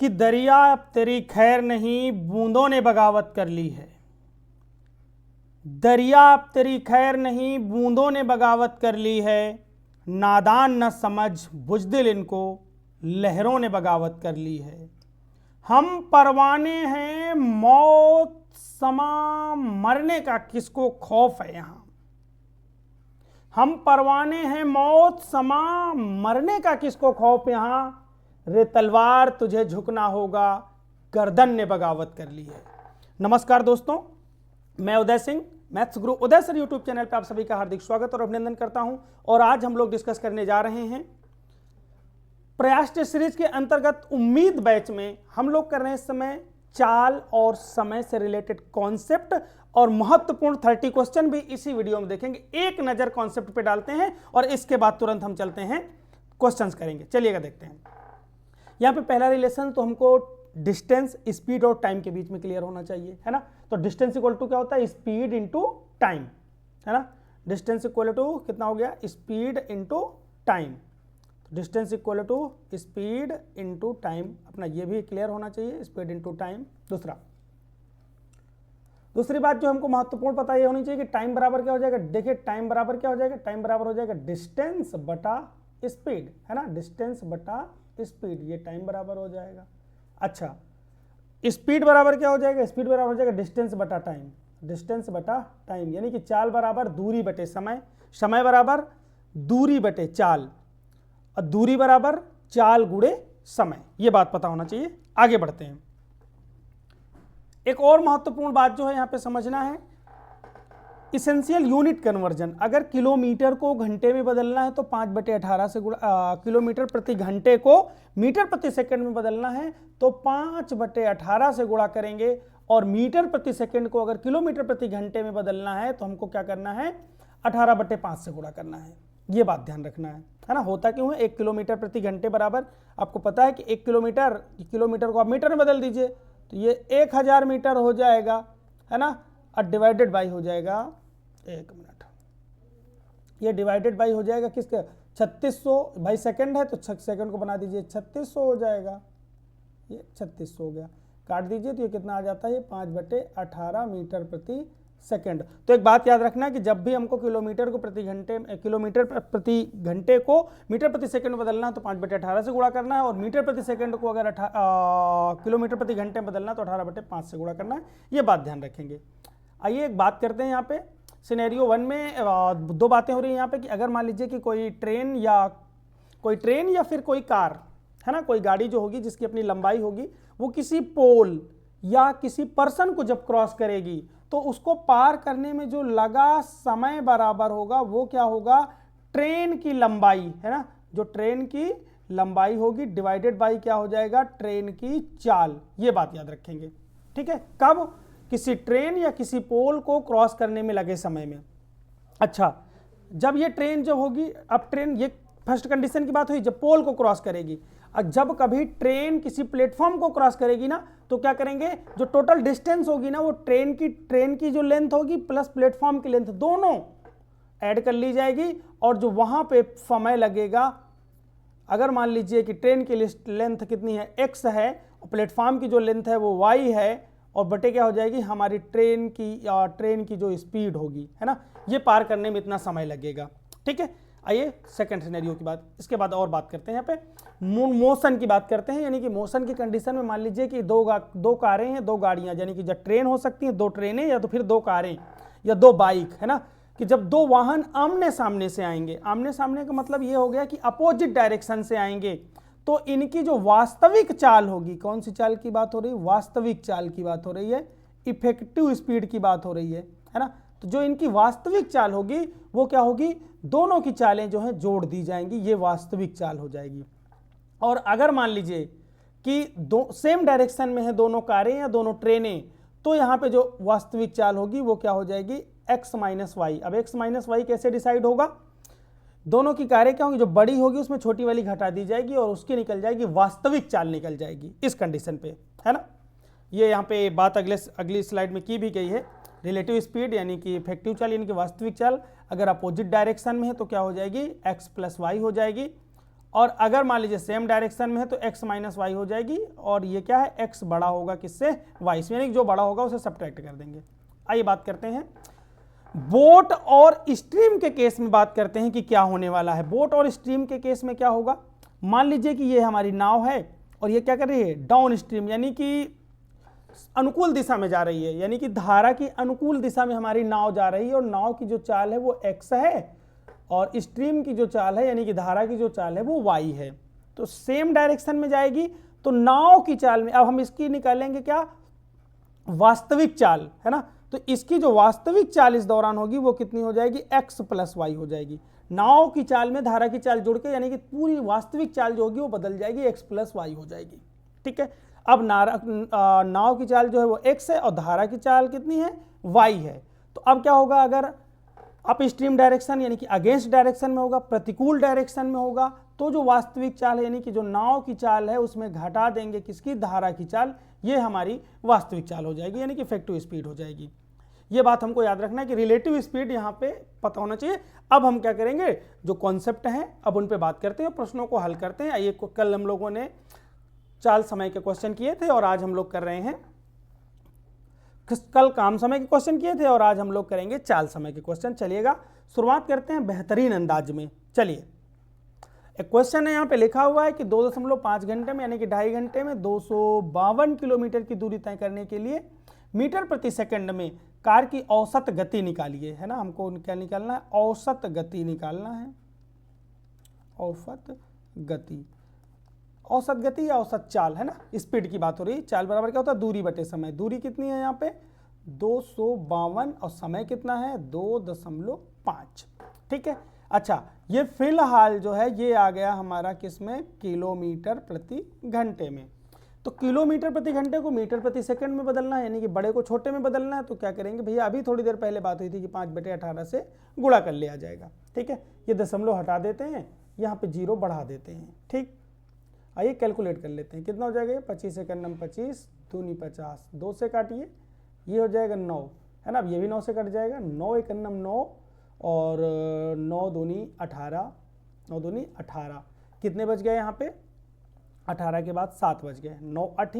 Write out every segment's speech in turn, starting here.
कि दरिया अब तेरी खैर नहीं, बूंदों ने बगावत कर ली है। दरिया अब तेरी खैर नहीं, बूंदों ने बगावत कर ली है। नादान न समझ बुज़दिल इनको, लहरों ने बगावत कर ली है। हम परवाने हैं मौत समा, मरने का किसको खौफ है यहाँ। हम परवाने हैं मौत समा, मरने का किसको खौफ यहाँ। रे तलवार तुझे झुकना होगा, गर्दन ने बगावत कर ली है। नमस्कार दोस्तों, मैं उदय सिंह, मैथ्स गुरु उदय सर यूट्यूब चैनल पे आप सभी का हार्दिक स्वागत और अभिनंदन करता हूं। और आज हम लोग डिस्कस करने जा रहे हैं प्रयास टेस्ट सीरीज के अंतर्गत उम्मीद बैच में हम लोग कर रहे हैं इस समय चाल और समय से रिलेटेड कॉन्सेप्ट और महत्वपूर्ण 30 क्वेश्चन भी इसी वीडियो में देखेंगे। एक नजर कॉन्सेप्ट पे डालते हैं और इसके बाद तुरंत हम चलते हैं क्वेश्चंस करेंगे। चलिएगा देखते हैं। यहाँ पे पहला रिलेशन तो हमको डिस्टेंस, स्पीड और टाइम के बीच में क्लियर होना चाहिए, है ना। तो डिस्टेंस इक्वल टू क्या होता है, स्पीड इंटू टाइम, है ना। डिस्टेंस इक्वल टू कितना हो गया, speed into time. Distance equal to speed into time, अपना ये भी क्लियर होना चाहिए, स्पीड इंटू टाइम। दूसरी बात जो हमको महत्वपूर्ण पता ये होनी चाहिए कि टाइम बराबर क्या हो जाएगा। देखिए टाइम बराबर क्या हो जाएगा, टाइम बराबर हो जाएगा डिस्टेंस बटा स्पीड, है ना। डिस्टेंस बटा स्पीड, ये टाइम बराबर हो जाएगा। अच्छा, स्पीड बराबर क्या हो जाएगा, स्पीड बराबर हो जाएगा डिस्टेंस बटा टाइम। डिस्टेंस बटा टाइम यानी कि चाल बराबर दूरी बटे समय, समय बराबर दूरी बटे चाल, और दूरी बराबर चाल गुणे समय। ये बात पता होना चाहिए। आगे बढ़ते हैं। एक और महत्वपूर्ण बात जो है यहां पे समझना है, इसेंशियल यूनिट कन्वर्जन। अगर किलोमीटर को घंटे में बदलना है तो 5/18 से गुणा, किलोमीटर प्रति घंटे को मीटर प्रति सेकंड में बदलना है तो 5/18 से गुणा करेंगे। और मीटर प्रति सेकंड को अगर किलोमीटर प्रति घंटे में बदलना है तो हमको क्या करना है, 18/5 से गुणा करना है। ये बात ध्यान रखना है ना। होता क्यों है, 1 किलोमीटर प्रति घंटे बराबर, आपको पता है कि 1 किलोमीटर को आप मीटर में बदल दीजिए तो ये 1000 मीटर हो जाएगा, है ना। और डिवाइडेड बाई हो जाएगा, एक मिनट, ये डिवाइडेड बाई हो जाएगा किसके, 3600 भाई सेकंड है तो सेकंड को बना दीजिए 3600 हो जाएगा। ये 3600 हो गया, काट दीजिए तो ये कितना आ जाता है, ये 5/18 मीटर प्रति सेकंड। तो एक बात याद रखना है कि जब भी हमको किलोमीटर को प्रति घंटे, किलोमीटर प्रति घंटे को मीटर प्रति सेकंड में बदलना है तो 5/18 से गुणा करना है, और मीटर प्रति सेकंड को अगर किलोमीटर प्रति घंटे में बदलना है तो 18/5 से गुणा करना है। ये बात ध्यान रखेंगे। आइए एक बात करते हैं यहाँ पे सिनेरियो 1 में। दो बातें हो रही हैं यहाँ पे कि अगर मान लीजिए कि कोई ट्रेन या फिर कोई कार, है ना, कोई गाड़ी जो होगी जिसकी अपनी लंबाई होगी, वो किसी पोल या किसी पर्सन को जब क्रॉस करेगी तो उसको पार करने में जो लगा समय बराबर होगा वो क्या होगा, ट्रेन की लंबाई, है ना। जो ट्रेन की लंबाई होगी डिवाइडेड बाई क्या हो जाएगा, ट्रेन की चाल। ये बात याद रखेंगे, ठीक है। कब, किसी ट्रेन या किसी पोल को क्रॉस करने में लगे समय में। अच्छा, जब ये ट्रेन जो होगी, अब ट्रेन, ये फर्स्ट कंडीशन की बात हुई जब पोल को क्रॉस करेगी। और जब कभी ट्रेन किसी प्लेटफॉर्म को क्रॉस करेगी ना तो क्या करेंगे, जो टोटल डिस्टेंस होगी ना वो ट्रेन की जो लेंथ होगी प्लस प्लेटफॉर्म की लेंथ दोनों ऐड कर ली जाएगी। और जो वहां पे समय लगेगा, अगर मान लीजिए कि ट्रेन की लेंथ कितनी है, x है, और प्लेटफॉर्म की जो लेंथ है वो y है, और बटे क्या हो जाएगी हमारी ट्रेन की जो स्पीड होगी, है ना। ये पार करने में इतना समय लगेगा, ठीक है। आइए सेकंड सिनेरियो की बात, इसके बाद और बात करते हैं। यहाँ पे मोशन की बात करते हैं, यानी कि मोशन की कंडीशन में मान लीजिए कि दो कारें हैं, 2 गाड़ियां, यानी कि जब ट्रेन हो सकती हैं 2 ट्रेनें या तो फिर 2 कारें या 2 बाइक, है ना। कि जब 2 वाहन आमने सामने से आएंगे, आमने सामने का मतलब ये हो गया कि अपोजिट डायरेक्शन से आएंगे, तो इनकी जो वास्तविक चाल होगी, कौन सी चाल की बात हो रही है, वास्तविक चाल की बात हो रही है, इफेक्टिव स्पीड की बात हो रही है ना। तो जो इनकी वास्तविक चाल होगी वो क्या होगी, दोनों की चालें जो हैं जोड़ दी जाएंगी, ये वास्तविक चाल हो जाएगी। और अगर मान लीजिए कि सेम डायरेक्शन में है दोनों कारें या दोनों ट्रेनें, तो यहाँ पे जो वास्तविक चाल होगी वो क्या हो जाएगी, x - y। अब x - y कैसे डिसाइड होगा, दोनों की कारें क्या होंगी, जो बड़ी होगी उसमें छोटी वाली घटा दी जाएगी और उसकी निकल जाएगी वास्तविक चाल निकल जाएगी इस कंडीशन पे, है ना। ये यहाँ पे बात अगली स्लाइड में की भी गई है। रिलेटिव स्पीड यानी कि इफेक्टिव चाल यानी कि वास्तविक चाल अगर अपोजिट डायरेक्शन में है तो क्या हो जाएगी, x + y हो जाएगी। और अगर मान लीजिए सेम डायरेक्शन में है तो x माइनस वाई हो जाएगी, और ये क्या है, x बड़ा होगा किससे, y, इसमें यानी जो बड़ा होगा उसे सब्ट्रैक्ट कर देंगे। आइए बात करते हैं बोट और स्ट्रीम के केस में, बात करते हैं कि क्या होने वाला है। बोट और स्ट्रीम के केस में क्या होगा, मान लीजिए कि ये हमारी नाव है और ये क्या कर रही है, डाउन स्ट्रीम यानी कि अनुकूल दिशा में जा रही है, यानी कि धारा की अनुकूल दिशा में हमारी नाव जा रही है, और नाव की जो चाल है वो x है और स्ट्रीम की जो चाल है यानी कि धारा की जो चाल है वो y है। तो सेम डायरेक्शन में जाएगी तो नाव की चाल में अब हम इसकी निकालेंगे क्या, वास्तविक चाल, है ना। तो इसकी जो वास्तविक चाल इस दौरान होगी वो कितनी हो जाएगी, x प्लस वाई हो जाएगी। नाव की चाल में धारा की चाल जुड़ के यानी कि पूरी वास्तविक चाल जो होगी वो बदल जाएगी, x प्लस वाई हो जाएगी। ठीक है, अब नाव की चाल जो है वो x है और धारा की चाल कितनी है, y है। तो अब क्या होगा, अगर अप स्ट्रीम डायरेक्शन यानी कि अगेंस्ट डायरेक्शन में होगा, प्रतिकूल डायरेक्शन में होगा, तो जो वास्तविक चाल है यानी कि जो नाव की चाल है उसमें घटा देंगे किसकी, धारा की चाल, ये हमारी वास्तविक चाल हो जाएगी यानी कि इफेक्टिव स्पीड हो जाएगी। ये बात हमको याद रखना है कि रिलेटिव स्पीड यहाँ पे पता होना चाहिए। अब हम क्या करेंगे, जो कॉन्सेप्ट हैं अब उन पे बात करते हैं, प्रश्नों को हल करते हैं। आइए, कल हम लोगों ने चाल समय के क्वेश्चन किए थे और आज हम लोग कर रहे हैं, कल काम समय के क्वेश्चन किए थे और आज हम लोग करेंगे चाल समय के क्वेश्चन। चलिएगा शुरुआत करते हैं बेहतरीन अंदाज में। चलिए, एक क्वेश्चन है यहाँ पे लिखा हुआ है कि 2.5 घंटे में यानी कि 2.5 घंटे में 252 किलोमीटर की दूरी तय करने के लिए मीटर प्रति सेकंड में कार की औसत गति निकालिए, है ना। हमको क्या निकालना है, औसत गति निकालना है, औसत गति, औसत गति या औसत चाल, है ना। स्पीड की बात हो रही है, चाल बराबर क्या होता है, दूरी बटे समय। दूरी कितनी है यहाँ पे 252 और समय कितना है 2.5। ठीक है, अच्छा ये फिलहाल जो है ये आ गया हमारा किसमें, किलोमीटर प्रति घंटे में। तो किलोमीटर प्रति घंटे को मीटर प्रति सेकंड में बदलना है, यानी कि बड़े को छोटे में बदलना है। तो क्या करेंगे भैया, अभी थोड़ी देर पहले बात हुई थी कि 5/18 से गुणा कर लिया जाएगा। ठीक है, ये दशमलव हटा देते हैं, यहाँ पे 0 बढ़ा देते हैं। ठीक, आइए कैलकुलेट कर लेते हैं, कितना हो जाएगा, 25 एकन्नम 25, दूनी 50, 2 से काटिए, ये हो जाएगा 9, है ना। अब ये भी 9 से कट जाएगा, 9 एकन्नम 9 और 9 दूनी 18, 9 दूनी 18, कितने बच गए यहाँ पे, 18 के बाद 7 बच गए, 9 8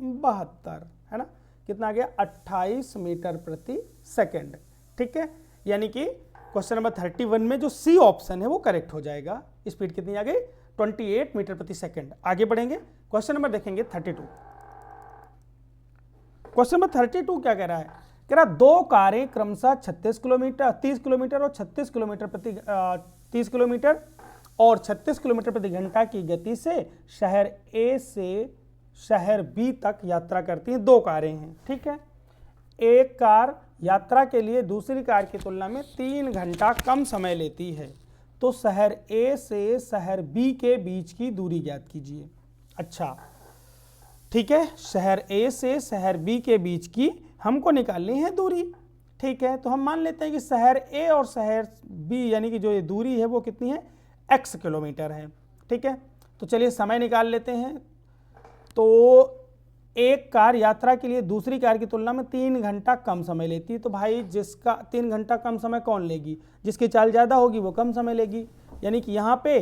72, है ना। कितना आ गया, 28 मीटर प्रति सेकंड। ठीक है, यानी कि क्वेश्चन नंबर 31 में जो सी ऑप्शन है वो करेक्ट हो जाएगा। स्पीड कितनी आ गई, 28 मीटर प्रति सेकंड। आगे बढ़ेंगे, क्वेश्चन नंबर देखेंगे 32। क्वेश्चन नंबर 32 क्या कह रहा है, कह रहा 2 कारें क्रमशः 30 किलोमीटर और 36 किलोमीटर प्रति 30 किलोमीटर और 36 किलोमीटर प्रति घंटा की गति से शहर ए से शहर बी तक यात्रा करती हैं। 2 कारें हैं, ठीक है। एक कार यात्रा के लिए दूसरी कार की तुलना में 3 घंटा कम समय लेती है, तो शहर ए से शहर बी के बीच की दूरी ज्ञात कीजिए। अच्छा ठीक है, शहर ए से शहर बी के बीच की हमको निकालनी है दूरी। ठीक है, तो हम मान लेते हैं कि शहर ए और शहर बी यानी कि जो ये दूरी है वो कितनी है, x किलोमीटर है। ठीक है, तो चलिए समय निकाल लेते हैं। तो एक कार यात्रा के लिए दूसरी कार की तुलना में 3 घंटा कम समय लेती है, तो भाई जिसका 3 घंटा कम समय कौन लेगी, जिसकी चाल ज़्यादा होगी वो कम समय लेगी। यानी कि यहाँ पे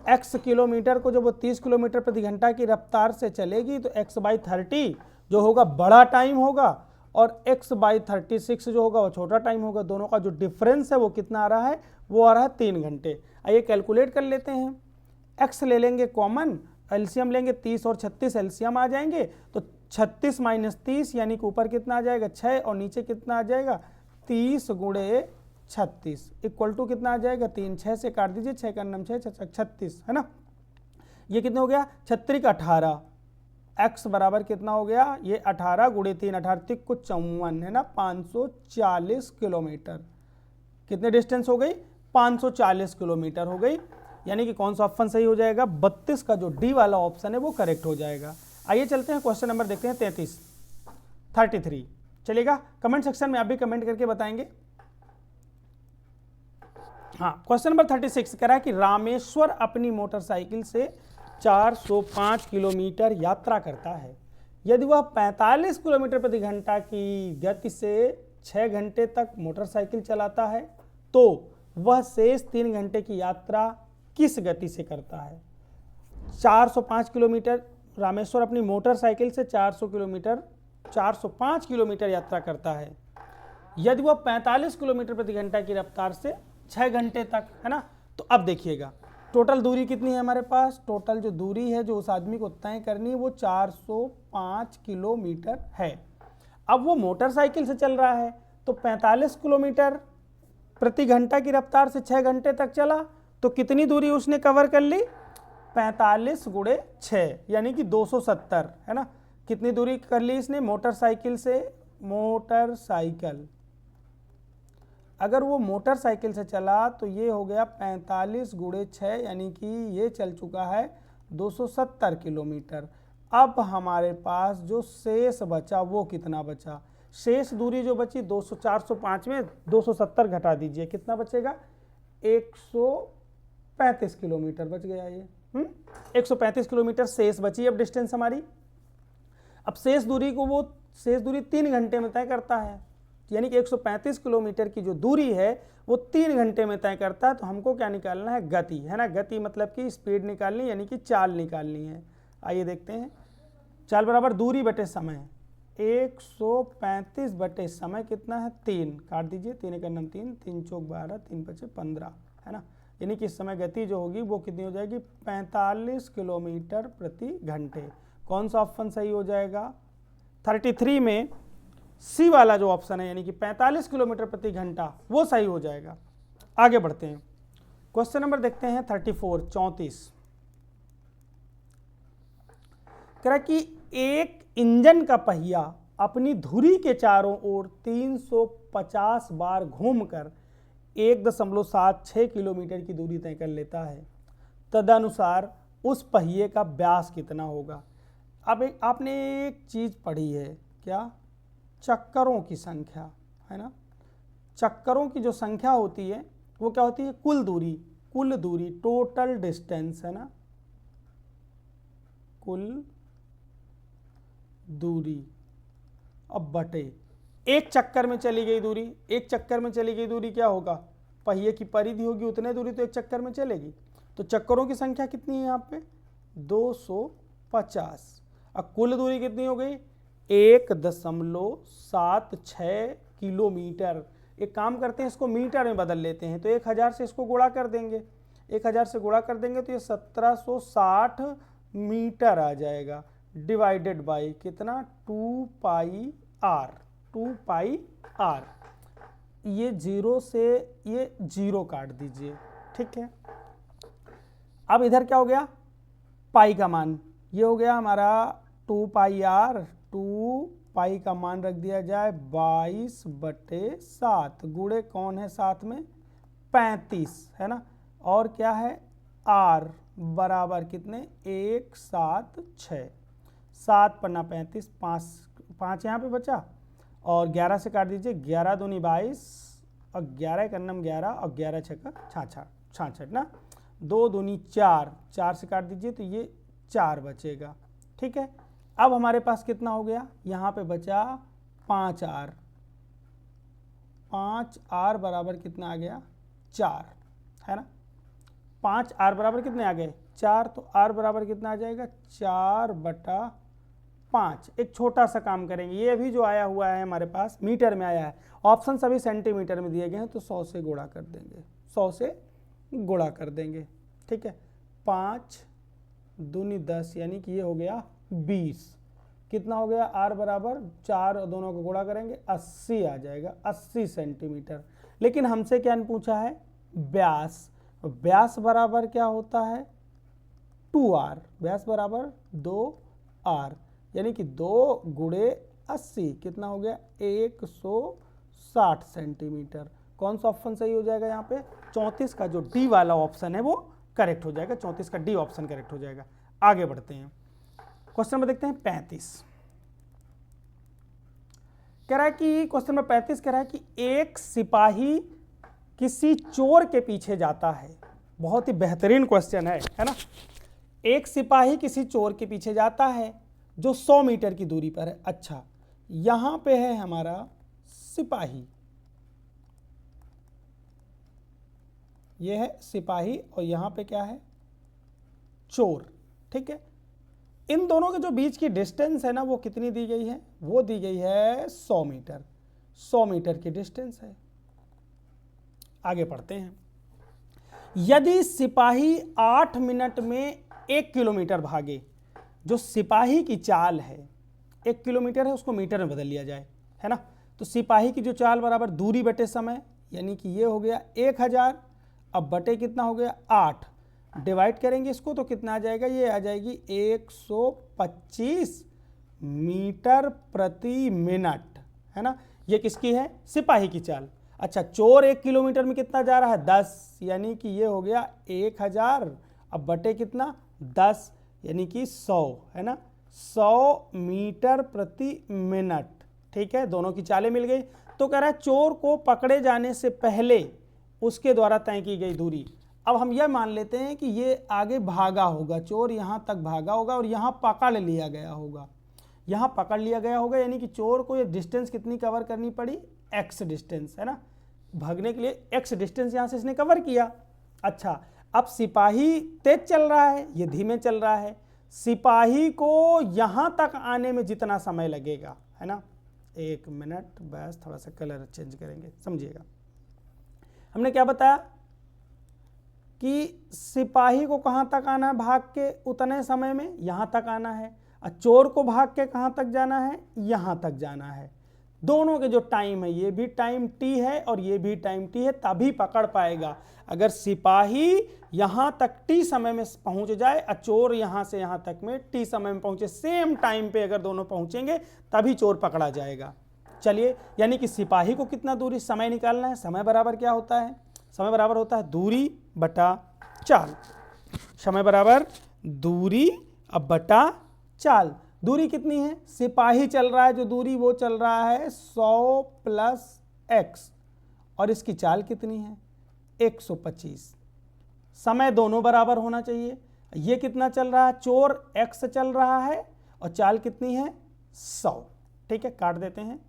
x किलोमीटर को जब वो 30 किलोमीटर प्रति घंटा की रफ्तार से चलेगी तो x/30 जो होगा बड़ा टाइम होगा और x/36 जो होगा वो छोटा टाइम होगा। दोनों का जो डिफरेंस है वो कितना आ रहा है, वो आ रहा है 3 घंटे। आइए कैलकुलेट कर लेते हैं, x ले लेंगे कॉमन, एलसीएम लेंगे 30 और 36 एलसीएम आ जाएंगे, तो 36 - 30 यानी कि ऊपर कितना आ जाएगा 6 और नीचे कितना आ जाएगा 30 × 36 इक्वल टू कितना आ जाएगा 3। 6 से काट दीजिए, 6 का 9 6 36, है ना। ये कितना हो गया 36 18, x बराबर कितना हो गया, ये 18 × 3 18 3 को 54, है ना, 540 किलोमीटर। कितने डिस्टेंस हो गई, 540 किलोमीटर हो गई। यानी कि कौन सा ऑप्शन सही हो जाएगा, 32 का जो डी वाला ऑप्शन है वो करेक्ट हो जाएगा। आइए चलते हैं क्वेश्चन नंबर देखते हैं 33। चलिएगा, कमेंट सेक्शन में आप भी कमेंट करके बताएंगे। हाँ, क्वेश्चन नंबर 36 कह रहा है कि रामेश्वर अपनी मोटरसाइकिल से 405 किलोमीटर यात्रा करता है। यदि वह 45 किलोमीटर प्रति घंटा की गति से 6 घंटे तक मोटरसाइकिल चलाता है तो वह शेष 3 घंटे की यात्रा किस गति से करता है। 405 किलोमीटर रामेश्वर अपनी मोटरसाइकिल से 405 किलोमीटर यात्रा करता है यदि वह 45 किलोमीटर प्रति घंटा की रफ्तार से 6 घंटे तक, है ना। तो अब देखिएगा टोटल दूरी कितनी है हमारे पास, टोटल जो दूरी है जो उस आदमी को तय करनी है वो 405 किलोमीटर है। अब वो मोटरसाइकिल से चल रहा है तो 45 किलोमीटर प्रति घंटा की रफ्तार से 6 घंटे तक चला, तो कितनी दूरी उसने कवर कर ली, 45 गुणे 6 यानी कि 270, है ना। कितनी दूरी कर ली इसने मोटरसाइकिल से, मोटरसाइकिल अगर वो मोटरसाइकिल से चला तो ये हो गया 45 गुणे 6 यानी कि ये चल चुका है 270 किलोमीटर। अब हमारे पास जो शेष बचा वो कितना बचा, शेष दूरी जो बची 405 में 270 घटा दीजिए, कितना बचेगा 135 किलोमीटर बच गया ये। 135 किलोमीटर शेष बची अब डिस्टेंस हमारी। अब शेष दूरी को वो शेष दूरी 3 घंटे में तय करता है, यानी कि 135 किलोमीटर की जो दूरी है वो 3 घंटे में तय करता है। तो हमको क्या निकालना है, गति, है ना। गति मतलब कि स्पीड निकालनी यानी कि चाल निकालनी है। आइए देखते हैं, चाल बराबर दूरी बटे समय, 135 बटे समय कितना है 3, काट दीजिए, 3 एक 3, 3 चौक 12, 3 पचे 15, है ना। यानी कि इस समय गति जो होगी वो कितनी हो जाएगी 45 किलोमीटर प्रति घंटे। कौन सा ऑप्शन सही हो जाएगा, 33 में सी वाला जो ऑप्शन है यानी कि 45 किलोमीटर प्रति घंटा वो सही हो जाएगा। आगे बढ़ते हैं, क्वेश्चन नंबर देखते हैं 34 कह रहा कि एक इंजन का पहिया अपनी धुरी के चारों ओर 350 बार घूमकर 1.76 किलोमीटर की दूरी तय कर लेता है, तदनुसार उस पहिए का व्यास कितना होगा। अब आपने एक चीज पढ़ी है क्या, चक्करों की संख्या, है ना। चक्करों की जो संख्या होती है वो क्या होती है, कुल दूरी टोटल डिस्टेंस, है ना, कुल दूरी। अब बटे एक चक्कर में चली गई दूरी, एक चक्कर में चली गई दूरी क्या होगा, पहिए की परिधि होगी उतने दूरी तो एक चक्कर में चलेगी। तो चक्करों की संख्या कितनी है यहाँ पे 250। अब कुल दूरी कितनी हो गई 1.76 किलोमीटर। एक काम करते हैं इसको मीटर में बदल लेते हैं, तो 1000 से इसको गुणा कर देंगे, 1000 से गुणा कर देंगे तो ये 1760 मीटर आ जाएगा, डिवाइडेड बाई कितना 2 पाई आर। ये 0 से ये 0 काट दीजिए, ठीक है। अब इधर क्या हो गया, पाई का मान ये हो गया हमारा 2 पाई आर, 2 पाई का मान रख दिया जाए 22/7, गुणे कौन है साथ में 35, है ना। और क्या है आर बराबर कितने 176, 7 पन्ना 35, 5 यहाँ पे बचा और 11 से काट दीजिए, 11 दूनी 22 और 11 एक अन्नम 11 और 11 छक्का 66 ना, 2 दूनी 4, 4 से काट दीजिए तो ये 4 बचेगा, ठीक है। अब हमारे पास कितना हो गया, यहाँ पे बचा 5R, 5R बराबर कितना आ गया 4, है ना। 5R बराबर कितने आ गए 4, तो R बराबर कितना आ जाएगा 4/5। एक छोटा सा काम करेंगे, ये अभी जो आया हुआ है हमारे पास मीटर में आया है, ऑप्शन सभी सेंटीमीटर में दिए गए हैं तो 100 से गुणा कर देंगे, 100 से गुणा कर देंगे, ठीक है। 5 दूनी 10 यानी कि ये हो गया 20, कितना हो गया R बराबर 4 दोनों को गुणा करेंगे 80 आ जाएगा, 80 सेंटीमीटर। लेकिन हमसे क्या पूछा है व्यास, व्यास बराबर क्या होता है 2R, व्यास बराबर 2R यानी कि 2 गुणे 80 कितना हो गया 160 सेंटीमीटर। कौन सा ऑप्शन सही हो जाएगा यहाँ पे 34 का जो डी वाला ऑप्शन है वो करेक्ट हो जाएगा, 34 का डी ऑप्शन करेक्ट हो जाएगा। आगे बढ़ते हैं, क्वेश्चन में देखते हैं 35 कह रहा है कि क्वेश्चन में 35 कह रहा है कि एक सिपाही किसी चोर के पीछे जाता है, बहुत ही बेहतरीन क्वेश्चन है ना। एक सिपाही किसी चोर के पीछे जाता है जो 100 मीटर की दूरी पर है। अच्छा यहां पे है हमारा सिपाही, ये है सिपाही और यहाँ पे क्या है, चोर। ठीक है, इन दोनों के जो बीच की डिस्टेंस है ना वो कितनी दी गई है, वो दी गई है 100 मीटर। 100 मीटर की डिस्टेंस है। आगे पढ़ते हैं। यदि सिपाही 8 मिनट में 1 किलोमीटर भागे, जो सिपाही की चाल है 1 किलोमीटर है, उसको मीटर में बदल लिया जाए, है ना। तो सिपाही की जो चाल बराबर दूरी बटे समय, यानी कि ये हो गया 1000, अब बटे कितना हो गया 8, डिवाइड करेंगे इसको तो कितना आ जाएगा, ये आ जाएगी 125 मीटर प्रति मिनट, है ना। ये किसकी है, सिपाही की चाल। अच्छा, चोर 1 किलोमीटर में कितना जा रहा है, 10, यानी कि ये हो गया 1000, अब बटे कितना 10, यानी कि 100, है ना, 100 मीटर प्रति मिनट। ठीक है, दोनों की चालें मिल गई। तो कह रहा है चोर को पकड़े जाने से पहले उसके द्वारा तय की गई दूरी। अब हम यह मान लेते हैं कि ये आगे भागा होगा, चोर यहाँ तक भागा होगा और यहाँ पकड़ लिया गया होगा, यहाँ पकड़ लिया गया होगा, यानी कि चोर को ये डिस्टेंस कितनी कवर करनी पड़ी, x डिस्टेंस, है ना। भागने के लिए x डिस्टेंस यहाँ से इसने कवर किया। अच्छा, अब सिपाही तेज चल रहा है, ये धीमे चल रहा है। सिपाही को यहाँ तक आने में जितना समय लगेगा, है ना, 1 मिनट, बस थोड़ा सा कलर चेंज करेंगे, समझिएगा। हमने क्या बताया कि सिपाही को कहाँ तक आना है भाग के, उतने समय में यहाँ तक आना है। और चोर को भाग के कहाँ तक जाना है, यहाँ तक जाना है। दोनों के जो टाइम है, ये भी टाइम t है और ये भी टाइम t है, तभी पकड़ पाएगा। अगर सिपाही यहाँ तक t समय में पहुँच जाए और चोर यहाँ से यहाँ तक में t समय में पहुँचे, सेम टाइम पे अगर दोनों पहुँचेंगे तभी चोर पकड़ा जाएगा। चलिए, यानी कि सिपाही को कितना दूरी समय निकालना है, समय बराबर क्या होता है, समय बराबर होता है दूरी बटा चाल। समय बराबर दूरी अब बटा चाल। दूरी कितनी है, सिपाही चल रहा है जो दूरी, वो चल रहा है 100 प्लस x, और इसकी चाल कितनी है 125। समय दोनों बराबर होना चाहिए। ये कितना चल रहा है, चोर x चल रहा है और चाल कितनी है 100। ठीक है, काट देते हैं,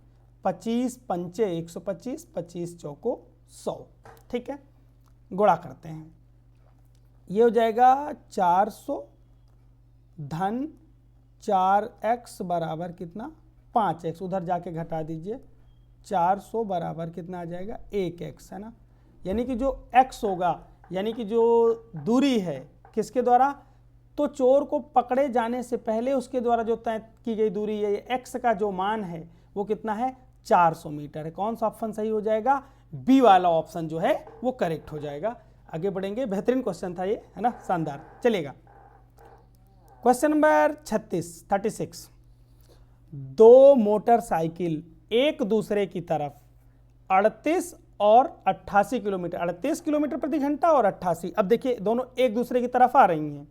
25 पंचे 125, 25 चौको 100। ठीक है, गुणा करते हैं, ये हो जाएगा 400 धन 4x बराबर कितना 5x, उधर जाके घटा दीजिए, 400 बराबर कितना आ जाएगा 1x, है ना। यानी कि जो x होगा, यानी कि जो दूरी है किसके द्वारा, तो चोर को पकड़े जाने से पहले उसके द्वारा जो तय की गई दूरी है, x का जो मान है वो कितना है 400 मीटर है। कौन सा ऑप्शन सही हो जाएगा, बी वाला ऑप्शन जो है वो करेक्ट हो जाएगा। आगे बढ़ेंगे, बेहतरीन क्वेश्चन था ये, है ना, शानदार। चलेगा, क्वेश्चन नंबर 36। दो मोटरसाइकिल एक दूसरे की तरफ 38 और 88 किलोमीटर, 38 किलोमीटर प्रति घंटा और 88, अब देखिए दोनों एक दूसरे की तरफ आ रही हैं,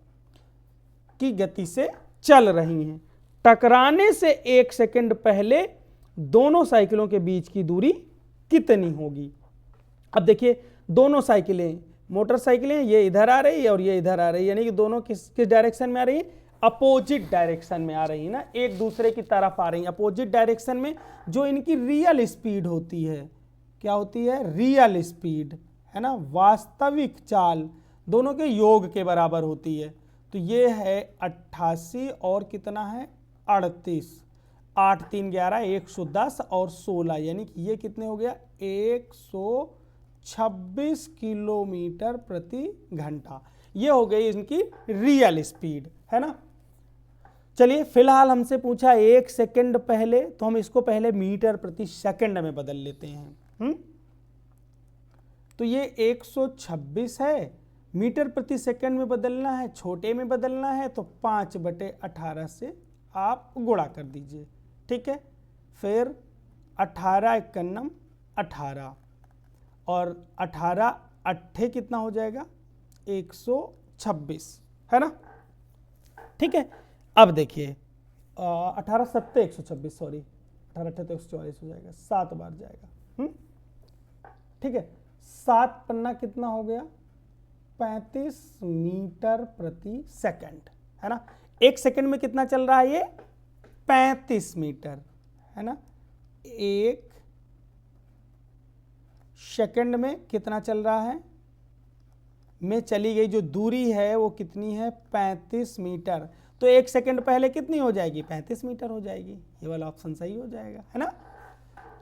की गति से चल रही हैं। टकराने से 1 सेकंड पहले दोनों साइकिलों के बीच की दूरी कितनी होगी। अब देखिए दोनों साइकिलें, मोटरसाइकिलें, ये इधर आ रही है और ये इधर आ रही है, यानी कि दोनों किस डायरेक्शन में आ रही है, अपोजिट डायरेक्शन में आ रही है ना, एक दूसरे की तरफ आ रही है अपोजिट डायरेक्शन में। जो इनकी रियल स्पीड होती है, क्या होती है, रियल स्पीड, है ना, वास्तविक चाल, दोनों के योग के बराबर होती है। तो ये है 88 और कितना है 38, 8 3 11, 110 और 16, यानी कि ये कितने हो गया 126 किलोमीटर प्रति घंटा। ये हो गई इनकी रियल स्पीड, है ना। चलिए, फिलहाल हमसे पूछा 1 सेकंड पहले, तो हम इसको पहले मीटर प्रति सेकंड में बदल लेते हैं। तो ये 126 है, मीटर प्रति सेकंड में बदलना है, छोटे में बदलना है, तो 5/18 से आप गुणा कर दीजिए। ठीक है, फिर 18 एकन्नम 18 और 18 अट्ठे कितना हो जाएगा 126, है ना। ठीक है, अब देखिए 18 सत्ते 126, सॉरी 18 अट्ठे तो 144 हो जाएगा, 7 बार जाएगा। ठीक है, 7 पन्ना कितना हो गया 35 मीटर प्रति सेकंड, है ना। 1 सेकंड में कितना चल रहा है ये 35 मीटर, है ना। 1 सेकंड में कितना चल रहा है में चली गई जो दूरी है वो कितनी है 35 मीटर, तो 1 सेकंड पहले कितनी हो जाएगी 35 मीटर हो जाएगी। ये वाला ऑप्शन सही हो जाएगा, है ना।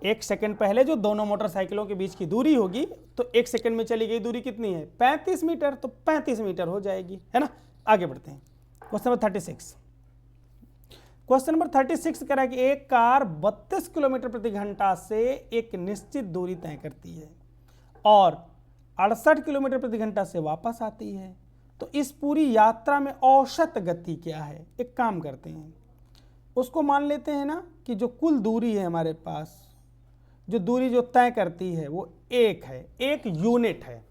1 सेकंड पहले जो दोनों मोटरसाइकिलों के बीच की दूरी होगी तो 1 सेकंड में चली गई दूरी कितनी है 35 मीटर, तो 35 मीटर हो जाएगी, है ना। आगे बढ़ते हैं क्वेश्चन नंबर 36। क्वेश्चन नंबर 36 कह रहा है कि एक कार 32 किलोमीटर प्रति घंटा से एक निश्चित दूरी तय करती है और 68 किलोमीटर प्रति घंटा से वापस आती है, तो इस पूरी यात्रा में औसत गति क्या है। एक काम करते हैं, उसको मान लेते हैं ना कि जो कुल दूरी है हमारे पास, जो दूरी जो तय करती है वो एक है, एक यूनिट है।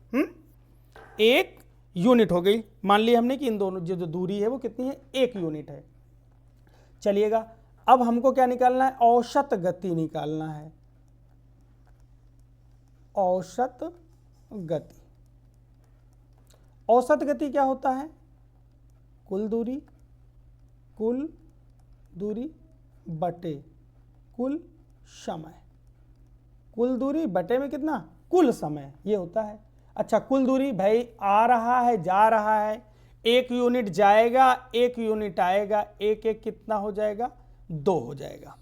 एक यूनिट हो गई, मान लिया हमने कि इन दोनों जो दूरी है वो कितनी है 1 यूनिट है। चलिएगा, अब हमको क्या निकालना है, औसत गति निकालना है। औसत गति, औसत गति क्या होता है, कुल दूरी बटे कुल समय, कुल दूरी बटे में कितना कुल समय, ये होता है। अच्छा, कुल दूरी भाई आ रहा है जा रहा है, 1 यूनिट जाएगा 1 यूनिट आएगा, एक एक कितना हो जाएगा 2 हो जाएगा।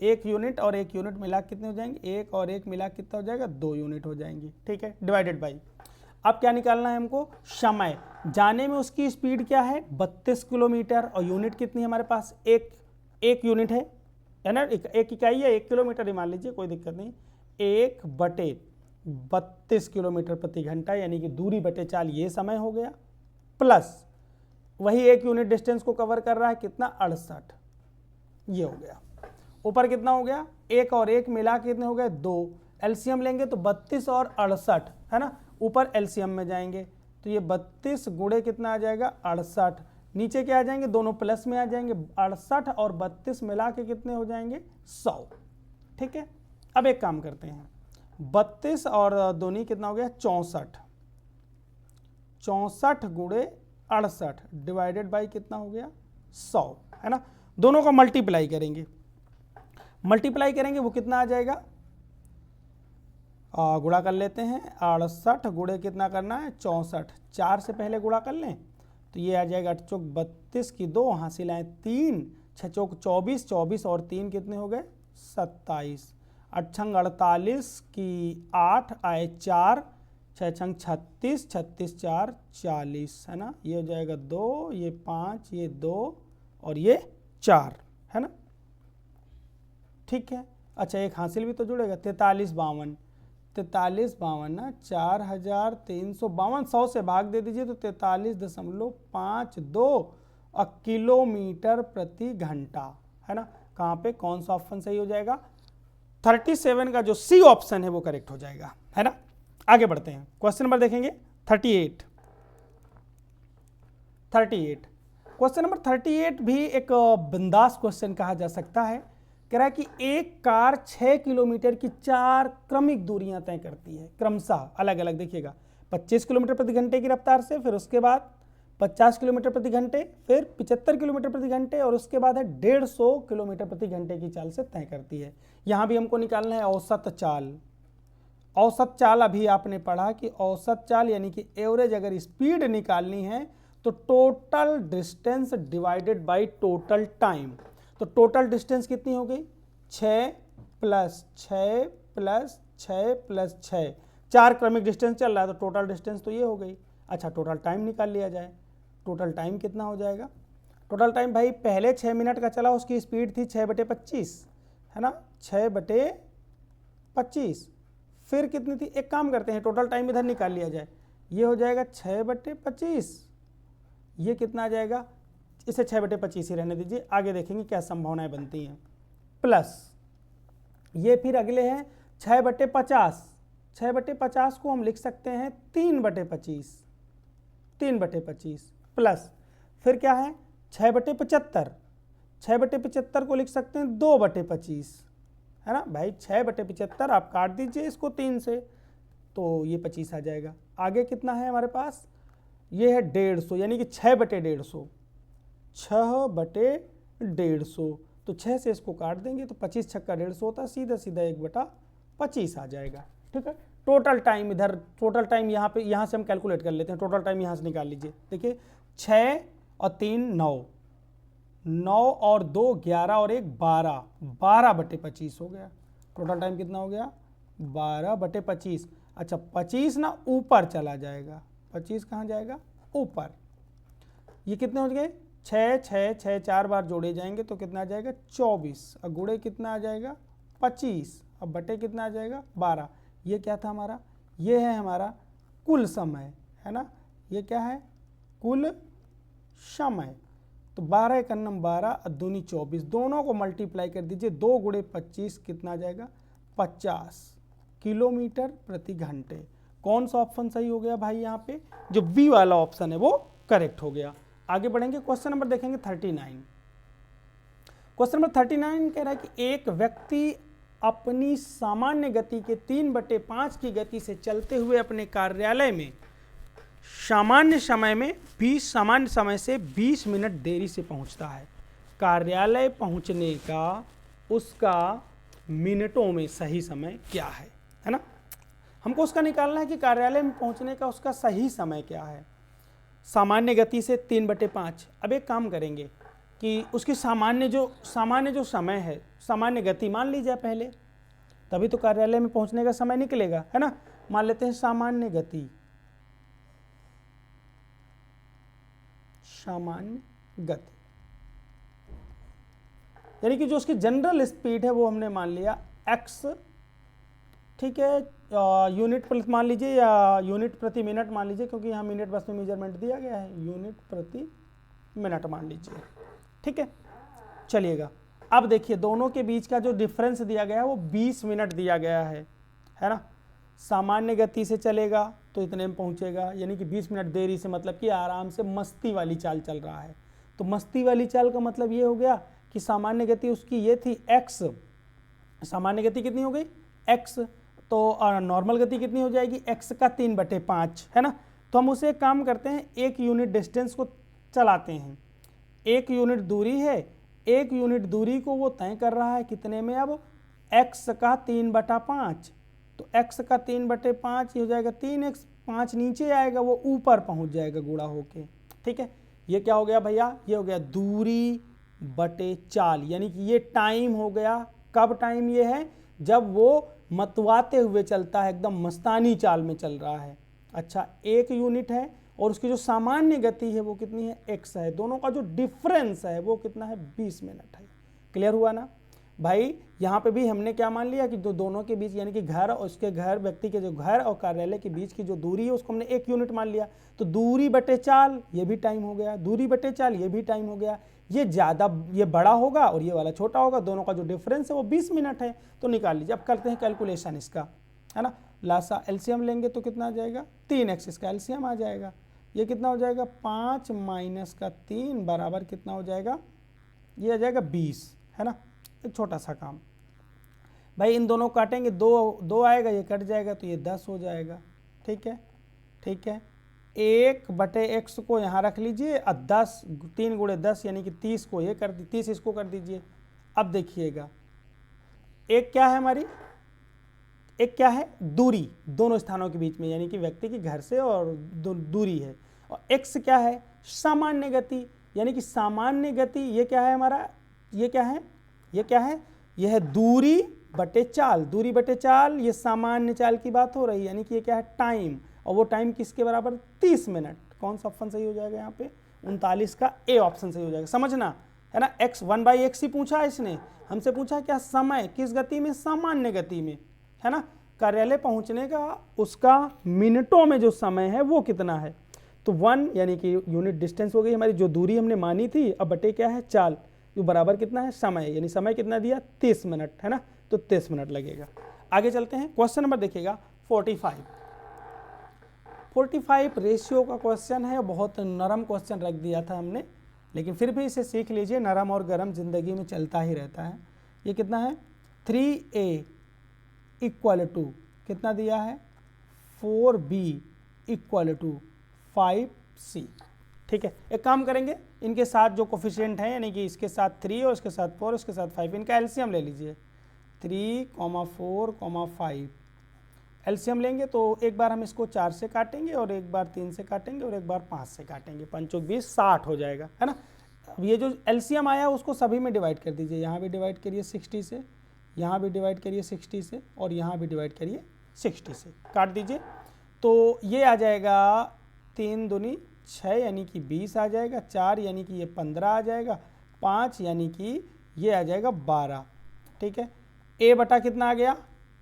1 यूनिट और 1 यूनिट मिला कितने हो जाएंगे, 1 और 1 मिला कितना हो जाएगा 2 यूनिट हो जाएंगी, ठीक है। डिवाइडेड बाई, अब क्या निकालना है हमको, समय। जाने में उसकी स्पीड क्या है 32 किलोमीटर और यूनिट कितनी है हमारे पास, एक यूनिट है ना, एक इकाई है 1 किलोमीटर ही मान लीजिए, कोई दिक्कत नहीं। 1/32 किलोमीटर प्रति घंटा यानी कि दूरी बटे चाल, ये समय हो गया, प्लस वही 1 यूनिट डिस्टेंस को कवर कर रहा है कितना 68, ये हो गया। ऊपर कितना हो गया, 1 और 1 मिला के कितने हो गए 2, एलसीएम लेंगे तो 32 और 68, है ना। ऊपर एलसीएम में जाएंगे तो ये 32 गुणे कितना आ जाएगा 68, नीचे क्या आ जाएंगे दोनों प्लस में आ जाएंगे, 68 और 32 मिला के कितने हो जाएंगे 100, ठीक है। अब एक काम करते हैं, 32 और दोनी कितना हो गया 64, 64 गुणे 68 डिवाइडेड बाई कितना हो गया 100, है ना। दोनों का मल्टीप्लाई करेंगे, वो कितना आ जाएगा, गुणा कर लेते हैं। 68 गुणे कितना करना है 64, 4 से पहले गुणा कर लें तो ये आ जाएगा 8 चौक 32 की 2, हासिल आए 3, 6 चौक 24, 24 और 3 कितने हो गए 27, 8 छंग 48 की 8 आए 4, 6 छंग 36, 36 4 40, है ना। ये हो जाएगा 2, ये 5, ये 2 और ये 4, है ना, ठीक है। अच्छा, एक हासिल भी तो जुड़ेगा, 43 52 ना 4352, 100 से भाग दे दीजिए तो 43.52 किलोमीटर प्रति घंटा, है ना। कहाँ पे कौन सा ऑप्शन सही हो जाएगा, 37 का जो सी ऑप्शन है वो करेक्ट हो जाएगा, है ना। आगे बढ़ते हैं, क्वेश्चन नंबर देखेंगे 38। क्वेश्चन नंबर 38 भी एक बिंदास क्वेश्चन कहा जा सकता है। कह रहा है कि एक कार 6 किलोमीटर की 4 क्रमिक दूरियां तय करती है, क्रमशः अलग अलग, देखिएगा 25 किलोमीटर प्रति घंटे की रफ्तार से, फिर उसके बाद 50 किलोमीटर प्रति घंटे, फिर 75 किलोमीटर प्रति घंटे और उसके बाद है 150 किलोमीटर प्रति घंटे की चाल से तय करती है। यहाँ भी हमको निकालना है औसत चाल। औसत चाल अभी आपने पढ़ा कि औसत चाल यानी कि एवरेज अगर स्पीड निकालनी है तो total distance divided by total time. तो टोटल डिस्टेंस कितनी हो गई 6 + 6 + 6 + 6, 4 क्रमिक डिस्टेंस चल रहा है तो टोटल डिस्टेंस तो ये हो गई। अच्छा, टोटल टाइम निकाल लिया जाए, टोटल टाइम कितना हो जाएगा। टोटल टाइम भाई पहले 6 मिनट का चला, उसकी स्पीड थी 6/25, है ना, 6/25, फिर कितनी थी, एक काम करते हैं टोटल टाइम इधर निकाल लिया जाए, ये हो जाएगा 6/25, ये कितना आ जाएगा, इसे 6/25 ही रहने दीजिए, आगे देखेंगे क्या संभावनाएं बनती हैं। प्लस ये फिर अगले हैं 6/50, 6/50 को हम लिख सकते हैं 3/25, 3/25, प्लस फिर क्या है 6/75, 6/75 को लिख सकते हैं 2/25, है ना भाई। 6/75 आप काट दीजिए इसको 3 से तो ये 25 आ जाएगा। आगे कितना है हमारे पास, ये है 150 यानी कि 6/150, 6/150, तो 6 से इसको काट देंगे तो 25 छक्का 150 होता है, सीधा सीधा 1/25 आ जाएगा, ठीक है। टोटल टाइम इधर, टोटल टाइम यहाँ पे, यहाँ से हम कैलकुलेट कर लेते हैं, टोटल टाइम यहाँ से निकाल लीजिए। देखिए 6 और 3 9, 9 और 2 11 और 1 12, 12/25 हो गया। टोटल टाइम कितना हो गया? 12/25। अच्छा 25 ना ऊपर चला जाएगा, 25 कहाँ जाएगा? ऊपर। ये कितने हो गए? 6 6 6 4 बार जोड़े जाएंगे तो कितना आ जाएगा? 24। और गुणे कितना आ जाएगा? 25। अब बटे कितना आ जाएगा? 12। ये क्या था हमारा? ये है हमारा कुल समय, है ना? ये क्या है? कुल समय। तो 12 एक अन्नम 12 और दूनी 24, दोनों को मल्टीप्लाई कर दीजिए। 2 गुणे 25 कितना आ जाएगा? 50 किलोमीटर प्रति घंटे। कौन सा ऑप्शन सही हो गया भाई? यहाँ पे जो बी वाला ऑप्शन है वो करेक्ट हो गया। आगे बढ़ेंगे, क्वेश्चन नंबर देखेंगे 39। क्वेश्चन नंबर 39 कह रहा है कि एक व्यक्ति अपनी सामान्य गति के 3/5 की गति से चलते हुए अपने कार्यालय में सामान्य समय से 20 मिनट देरी से पहुंचता है। कार्यालय पहुंचने का उसका मिनटों में सही समय क्या है ना? हमको उसका निकालना है कि कार्यालय में पहुंचने का उसका सही समय क्या है। सामान्य गति से 3/5। अब एक काम करेंगे कि उसकी सामान्य जो समय है, सामान्य गति मान ली जाए पहले, तभी तो कार्यालय में पहुंचने का समय निकलेगा, है ना? मान लेते हैं सामान्य गति, यानी कि जो उसकी जनरल स्पीड है वो हमने मान लिया x, ठीक है? यूनिट पर मान लीजिए या यूनिट प्रति मिनट मान लीजिए, क्योंकि यहाँ मिनट बस में मेजरमेंट दिया गया है। यूनिट प्रति मिनट मान लीजिए, ठीक है? चलिएगा, अब देखिए दोनों के बीच का जो डिफरेंस दिया गया है वो 20 मिनट दिया गया है ना? सामान्य गति से चलेगा तो इतने में पहुंचेगा, यानी कि 20 मिनट देरी से मतलब कि आराम से मस्ती वाली चाल चल रहा है। तो मस्ती वाली चाल का मतलब ये हो गया कि सामान्य गति उसकी ये थी x, सामान्य गति कितनी हो गई? x। तो नॉर्मल गति कितनी हो जाएगी? x का 3/5, है ना? तो हम उसे एक काम करते हैं, 1 यूनिट डिस्टेंस को चलाते हैं। 1 यूनिट दूरी है, 1 यूनिट दूरी को वो तय कर रहा है कितने में? अब x का 3/5। तो x का 3/5 हो जाएगा 3x, 5 नीचे आएगा, वो ऊपर पहुंच जाएगा गुणा होके, ठीक है? ये क्या हो गया भैया? ये हो गया दूरी बटे चाल, यानी कि ये टाइम हो गया। कब टाइम ये है? जब वो मतवाते हुए चलता है, एकदम मस्तानी चाल में चल रहा है। अच्छा 1 यूनिट है और उसकी जो सामान्य गति है वो कितनी है? x है। दोनों का जो डिफरेंस है वो कितना है? 20 मिनट है। क्लियर हुआ ना भाई? यहाँ पे भी हमने क्या मान लिया कि जो दोनों के बीच, यानी कि घर और उसके घर, व्यक्ति के जो घर और कार्यालय के बीच की जो दूरी है उसको हमने 1 यूनिट मान लिया। तो दूरी बटे चाल ये भी टाइम हो गया, दूरी बटे चाल ये भी टाइम हो गया। ये बड़ा होगा और ये वाला छोटा होगा, दोनों का जो डिफरेंस है वो 20 मिनट है। तो निकाल लीजिए। अब करते हैं कैलकुलेशन इसका, है ना? लासा एलसीएम लेंगे तो कितना आ जाएगा? 3x, इसका एलसीएम आ जाएगा। ये कितना हो जाएगा? 5 - 3 बराबर कितना हो जाएगा? ये आ जाएगा 20, है ना? एक छोटा सा काम भाई, इन दोनों काटेंगे, 2 आएगा, ये कट जाएगा तो ये 10 हो जाएगा, ठीक है? ठीक है, 1/x को यहाँ रख लीजिए और 10, 3 × 10 यानी कि 30 को ये कर दी, 30 इसको कर दीजिए। अब देखिएगा एक क्या है हमारी? एक क्या है? दूरी दोनों स्थानों के बीच में, यानी कि व्यक्ति के घर से और दूरी है। और x क्या है? सामान्य गति, यानी कि सामान्य गति ये क्या है हमारा? ये क्या है? ये क्या है? यह है दूरी बटे चाल। दूरी बटे चाल, ये सामान्य चाल की बात हो रही है, यानी कि ये क्या है? टाइम। और वो टाइम किसके बराबर? 30 मिनट। कौन सा ऑप्शन सही हो जाएगा यहाँ पे? 39 का ए ऑप्शन सही हो जाएगा। समझना है ना? x 1/x ही पूछा है इसने, हमसे पूछा क्या? समय किस गति में? सामान्य गति में, है ना? कार्यालय पहुंचने का उसका मिनटों में जो समय है वो कितना है? तो 1 यानी कि यूनिट डिस्टेंस हो गई हमारी, जो दूरी हमने मानी थी। अब बटे क्या है? चाल, जो बराबर कितना है? समय, यानी समय कितना दिया? 30 मिनट, है ना? तो 30 मिनट लगेगा। आगे चलते हैं, क्वेश्चन नंबर देखिएगा 45। 45 रेशियो का क्वेश्चन है, बहुत नरम क्वेश्चन रख दिया था हमने, लेकिन फिर भी इसे सीख लीजिए, नरम और गरम जिंदगी में चलता ही रहता है। ये कितना है? 3a = कितना दिया है? 4b = 5c, ठीक है? एक काम करेंगे, इनके साथ जो कोफिशिएंट हैं, यानी कि इसके साथ 3 और इसके साथ 4, इसके साथ 5, इनका एलसीएम ले लीजिए। 3, 4, 5, एलसीएम लेंगे तो एक बार हम इसको 4 से काटेंगे और एक बार 3 से काटेंगे और एक बार 5 से काटेंगे, 5 20 60 हो जाएगा, है ना। अब ये जो एलसीएम आया उसको सभी में डिवाइड कर दीजिए, यहाँ भी डिवाइड करिए 60 से, यहाँ भी डिवाइड करिए 60 से और यहाँ भी डिवाइड करिए 60 से, काट दीजिए। तो ये आ जाएगा 3 दूनी 6 यानी कि 20 आ जाएगा, 4 यानी कि ये 15 आ जाएगा, 5 यानी कि ये आ जाएगा 12, ठीक है। ए बटा कितना आ गया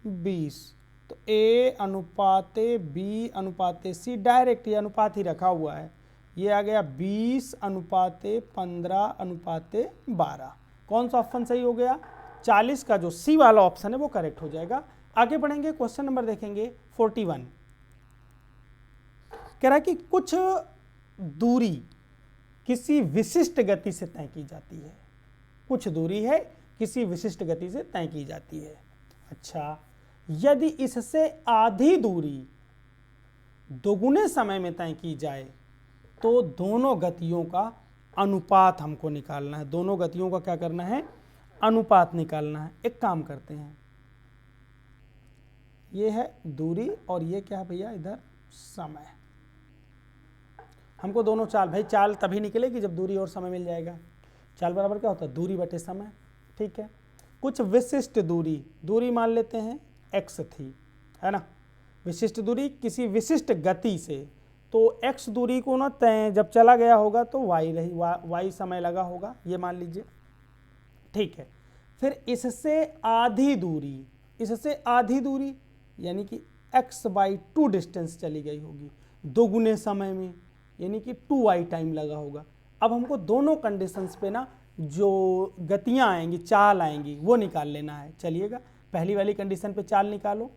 20, तो ए अनुपाते बी अनुपाते सी, डायरेक्ट ये अनुपात ही रखा हुआ है, ये आ गया 20 अनुपाते 15 अनुपाते 12। कौन सा ऑप्शन सही हो गया, 40 का जो सी वाला ऑप्शन है वो करेक्ट हो जाएगा। आगे बढ़ेंगे, क्वेश्चन नंबर देखेंगे 41। कह रहा है कि कुछ दूरी किसी विशिष्ट गति से तय की जाती है, कुछ दूरी है किसी विशिष्ट गति से तय की जाती है। अच्छा, यदि इससे आधी दूरी दोगुने समय में तय की जाए तो दोनों गतियों का अनुपात हमको निकालना है, दोनों गतियों का क्या करना है, अनुपात निकालना है। एक काम करते हैं, ये है दूरी और ये क्या है भैया इधर समय। हमको दोनों चाल, भाई चाल तभी निकलेगी जब दूरी और समय मिल जाएगा। चाल बराबर क्या होता है, दूरी बटे समय, ठीक है। कुछ विशिष्ट दूरी, दूरी मान लेते हैं x थी, है ना, विशिष्ट दूरी किसी विशिष्ट गति से, तो x दूरी को ना तय जब चला गया होगा तो y रही, y समय लगा होगा, ये मान लीजिए, ठीक है। फिर इससे आधी दूरी, इससे आधी दूरी यानी कि x/2 डिस्टेंस चली गई होगी दोगुने समय में, यानी कि 2y टाइम लगा होगा। अब हमको दोनों कंडीशंस पे ना जो गतियां आएंगी, चाल आएंगी, वो निकाल लेना है। चलिएगा, पहली वाली कंडीशन पे चाल निकालो।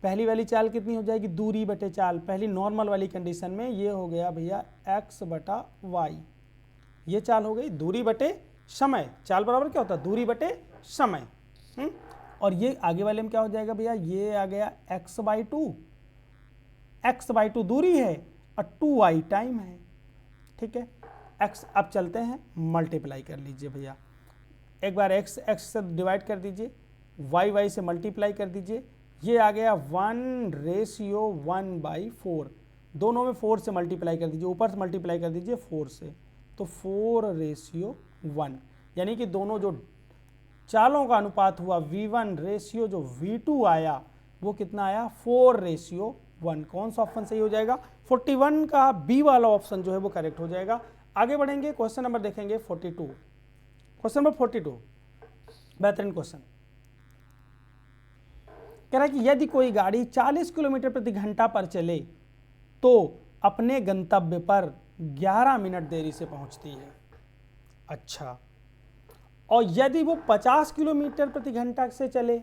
पहली वाली चाल कितनी हो जाएगी, दूरी बटे चाल। पहली नॉर्मल वाली कंडीशन में ये हो गया भैया x/y, ये चाल हो गई दूरी बटे समय। चाल बराबर क्या होता है, दूरी बटे समय। और ये आगे वाले में क्या हो जाएगा भैया, ये आ गया x/2, x/2 दूरी है और 2y टाइम है, ठीक है। x अब चलते हैं, मल्टीप्लाई कर लीजिए भैया, एक बार x से डिवाइड कर दीजिए, y से मल्टीप्लाई कर दीजिए, ये आ गया 1:1/4, दोनों में 4 से मल्टीप्लाई कर दीजिए, ऊपर से मल्टीप्लाई कर दीजिए 4 से, तो 4:1, यानी कि दोनों जो चालों का अनुपात हुआ v1 रेशियो जो v2 आया वो कितना आया 4:1। कौन सा ऑप्शन सही हो जाएगा, 41 का बी वाला ऑप्शन जो है वो करेक्ट हो जाएगा। आगे बढ़ेंगे, क्वेश्चन नंबर देखेंगे 42। क्वेश्चन नंबर 42 बेहतरीन क्वेश्चन। कह रहा है कि यदि कोई गाड़ी 40 किलोमीटर प्रति घंटा पर चले तो अपने गंतव्य पर 11 मिनट देरी से पहुंचती है। अच्छा, और यदि वो 50 किलोमीटर प्रति घंटा से चले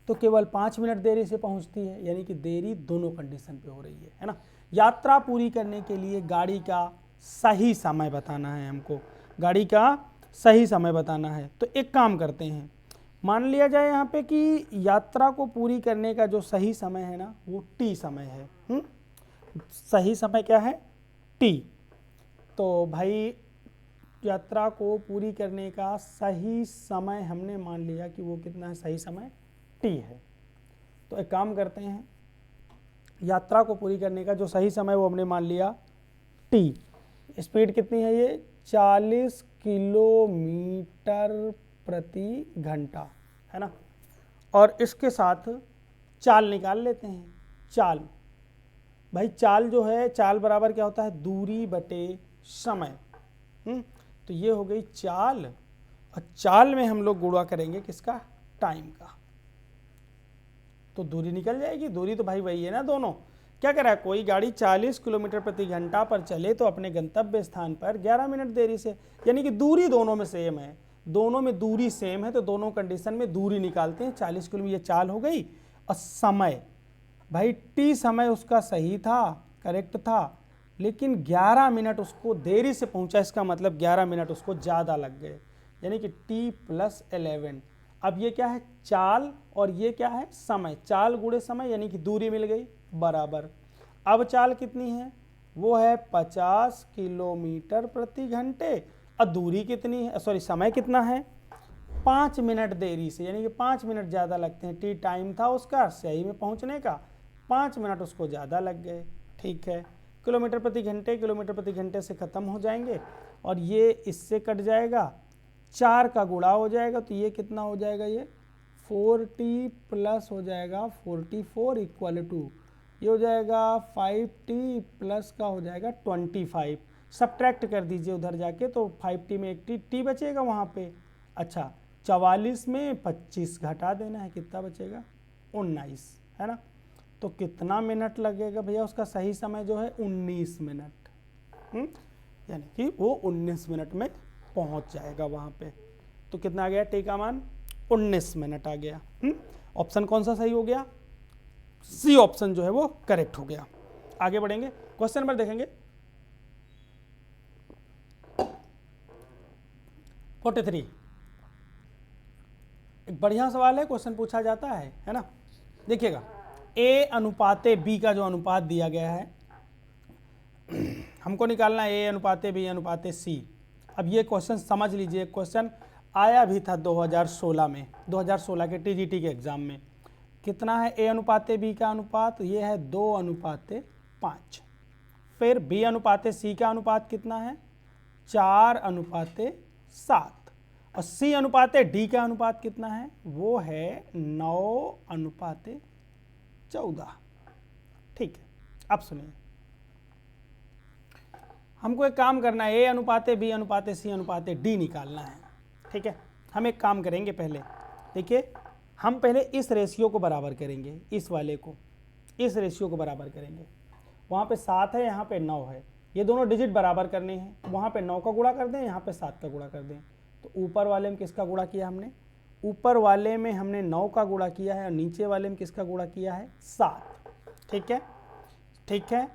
तो केवल 5 मिनट देरी से पहुंचती है, यानी कि देरी दोनों कंडीशन पे हो रही है ना। यात्रा पूरी करने के लिए गाड़ी का सही समय बताना है हमको, गाड़ी का सही समय बताना है। तो एक काम करते हैं, मान लिया जाए यहाँ पे कि यात्रा को पूरी करने का जो सही समय है ना वो t समय है। सही समय क्या है, t। तो भाई यात्रा को पूरी करने का सही समय हमने मान लिया कि वो कितना है, सही समय t है। तो एक काम करते हैं, यात्रा को पूरी करने का जो सही समय वो हमने मान लिया t। स्पीड कितनी है, ये 40 किलोमीटर प्रति घंटा, है ना। और इसके साथ चाल निकाल लेते हैं। चाल, भाई चाल जो है, चाल बराबर क्या होता है, दूरी बटे समय। तो ये हो गई चाल, और चाल में हम लोग गुणा करेंगे किसका, टाइम का, तो दूरी निकल जाएगी। दूरी तो भाई वही है ना दोनों। क्या कह रहा है, कोई गाड़ी 40 किलोमीटर प्रति घंटा पर चले तो अपने गंतव्य स्थान पर 11 मिनट देरी से, यानी कि दूरी दोनों में सेम है, दोनों में दूरी सेम है, तो दोनों कंडीशन में दूरी निकालते हैं। 40 किलोमीटर ये चाल हो गई, और समय भाई t समय उसका सही था, करेक्ट था, लेकिन 11 मिनट उसको देरी से पहुंचा, इसका मतलब 11 मिनट उसको ज़्यादा लग गए, यानी कि t+11। अब ये क्या है, चाल, और ये क्या है, समय। चाल गुणे समय यानी कि दूरी मिल गई बराबर। अब चाल कितनी है, वो है 50 किलोमीटर प्रति घंटे, और दूरी कितनी है, सॉरी समय कितना है, 5 मिनट देरी से, यानी कि 5 मिनट ज़्यादा लगते हैं। t टाइम था उसका सही में पहुंचने का, 5 मिनट उसको ज़्यादा लग गए। ठीक है, किलोमीटर प्रति घंटे से ख़त्म हो जाएंगे और ये इससे कट जाएगा, 4 का गुणा हो जाएगा, तो ये कितना हो जाएगा, ये 40 प्लस हो जाएगा 44 इक्वल टू ये हो जाएगा 5t प्लस का हो जाएगा 25। सब्ट्रैक्ट कर दीजिए उधर जाके, तो 5t में एक t बचेगा वहाँ पे। अच्छा, 44 में 25 घटा देना है, कितना बचेगा 19, है ना। तो कितना मिनट लगेगा भैया, उसका सही समय जो है 19 मिनट, यानी कि वो 19 मिनट में पहुंच जाएगा वहाँ पे। तो कितना आ गया टी का मान, 19 मिनट आ गया। ऑप्शन कौन सा सही हो गया, सी ऑप्शन जो है वो करेक्ट हो गया। आगे बढ़ेंगे, क्वेश्चन नंबर देखेंगे 43। एक बढ़िया सवाल है, क्वेश्चन पूछा जाता है ना। देखिएगा, ए अनुपाते बी का जो अनुपात दिया गया है, हमको निकालना है ए अनुपाते बी अनुपाते सी। अब ये क्वेश्चन समझ लीजिए, क्वेश्चन आया भी था 2016 में, 2016 के टीजीटी के एग्जाम में। कितना है ए अनुपाते बी का अनुपात, ये है 2:5। फिर बी अनुपाते सी का अनुपात कितना है, 4:7। और सी अनुपाते डी का अनुपात कितना है, वो है 9:14। ठीक है, अब सुनिए, हमको एक काम करना है, ए अनुपाते बी अनुपाते सी अनुपाते डी निकालना है। ठीक है, हम एक काम करेंगे, पहले देखिए, हम पहले इस रेशियो को बराबर करेंगे, इस वाले को, इस रेशियो को बराबर करेंगे। वहाँ पे 7 है, यहाँ पे 9 है, ये दोनों डिजिट बराबर करने हैं। वहाँ पे 9 का गुणा कर दें, यहाँ पे 7 का गुणा कर दें। तो ऊपर वाले में किसका गुणा किया हमने, ऊपर वाले में हमने 9 का गुणा किया है और नीचे वाले में किसका गुणा किया है, 7। ठीक है, ठीक है,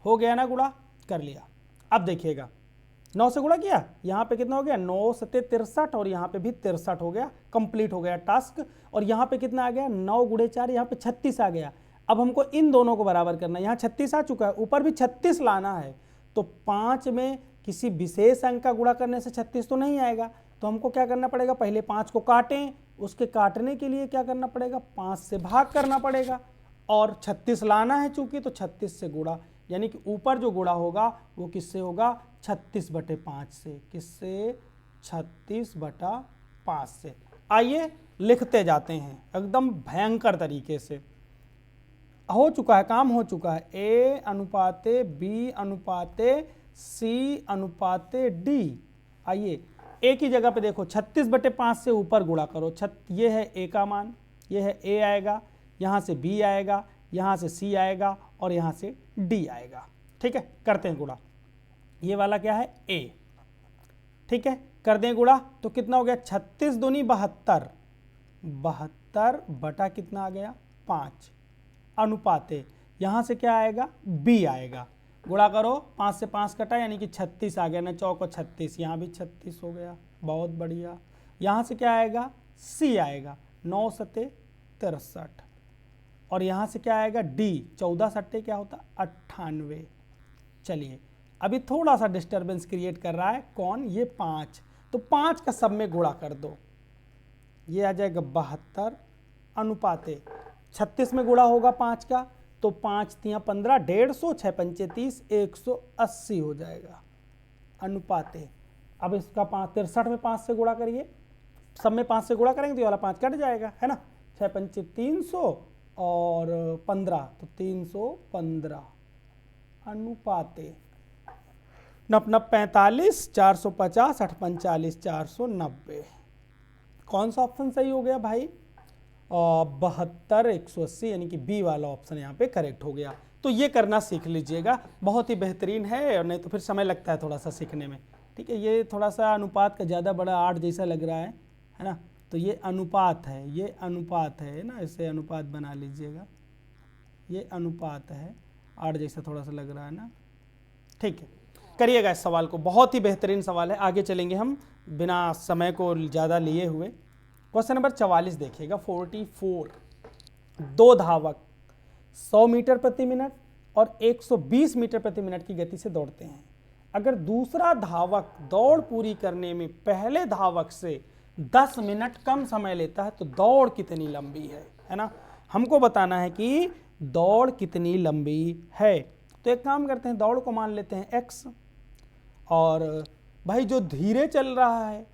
हो गया ना गुणा, कर लिया। अब देखिएगा, 9 से गुणा किया, यहाँ पे कितना हो गया, 9 7 63 और यहाँ पे भी 63 हो गया, कंप्लीट हो गया टास्क। और यहाँ पे कितना आ गया, 9 गुणे 4, यहाँ पे 36 आ गया। अब हमको इन दोनों को बराबर करना है, यहाँ 36 आ चुका है, ऊपर भी 36 लाना है। तो 5 में किसी विशेष अंक का गुणा करने से 36 तो नहीं आएगा, तो हमको क्या करना पड़ेगा, पहले 5 को काटें, उसके काटने के लिए क्या करना पड़ेगा, 5 से भाग करना पड़ेगा और 36 लाना है चूंकि, तो 36 से गुणा, यानी कि ऊपर जो गुणा होगा वो किससे होगा, 36/5 से। किससे, 36/5 से। आइए लिखते जाते हैं एकदम भयंकर तरीके से। हो चुका है, काम हो चुका है। ए अनुपाते बी अनुपाते सी अनुपाते डी। आइए ए की जगह पे देखो, 36/5 से ऊपर गुणा करो। ये है ए का मान, ये है ए आएगा, यहाँ से बी आएगा, यहाँ से सी आएगा और यहाँ से डी आएगा। ठीक है, करते हैं गुणा। ये वाला क्या है, ए। ठीक है, कर दें गुणा, तो कितना हो गया, 36 दूनी 72, 72 बटा कितना आ गया, 5 अनुपाते, यहाँ से क्या आएगा, बी आएगा। गुणा करो, 5 से 5 कटा, यानी कि 36 आ गया ना, 4 36, यहाँ भी 36 हो गया, बहुत बढ़िया। यहाँ से क्या आएगा, सी आएगा, 9 7 63 और यहाँ से क्या आएगा, डी, 14 7 क्या होता, 98। चलिए, अभी थोड़ा सा डिस्टर्बेंस क्रिएट कर रहा है, कौन, ये 5। तो 5 का सब में गुणा कर दो, ये आ जाएगा 72 अनुपाते 36 में गुणा होगा 5 का, तो 5 3 15, 150, 6 5 30, 180 हो जाएगा अनुपाते। अब इसका 63 में 5 से गुणा करिए, सब में 5 से गुणा करेंगे तो ये वाला 5 कट जाएगा, है ना। 6 5 300 और 15, तो 315 अनुपाते। 9 9 45, 450, 8 45, 490। कौन सा ऑप्शन सही हो गया भाई, 72 180, यानी कि बी वाला ऑप्शन यहाँ पे करेक्ट हो गया। तो ये करना सीख लीजिएगा, बहुत ही बेहतरीन है, और नहीं तो फिर समय लगता है थोड़ा सा सीखने में। ठीक है, ये थोड़ा सा अनुपात का ज़्यादा बड़ा 8 जैसा लग रहा है ना, तो ये अनुपात है, ये अनुपात है ना, इसे अनुपात बना लीजिएगा, ये अनुपात है, 8 जैसा थोड़ा सा लग रहा है ना। ठीक है, करिएगा इस सवाल को, बहुत ही बेहतरीन सवाल है। आगे चलेंगे हम बिना समय को ज़्यादा लिए हुए। क्वेश्चन नंबर 44 देखिएगा, 44। 2 धावक 100 मीटर प्रति मिनट और 120 मीटर प्रति मिनट की गति से दौड़ते हैं। अगर दूसरा धावक दौड़ पूरी करने में पहले धावक से 10 मिनट कम समय लेता है तो दौड़ कितनी लंबी है ना। हमको बताना है कि दौड़ कितनी लंबी है। तो एक काम करते हैं, दौड़ को मान लेते हैं x, और भाई जो धीरे चल रहा है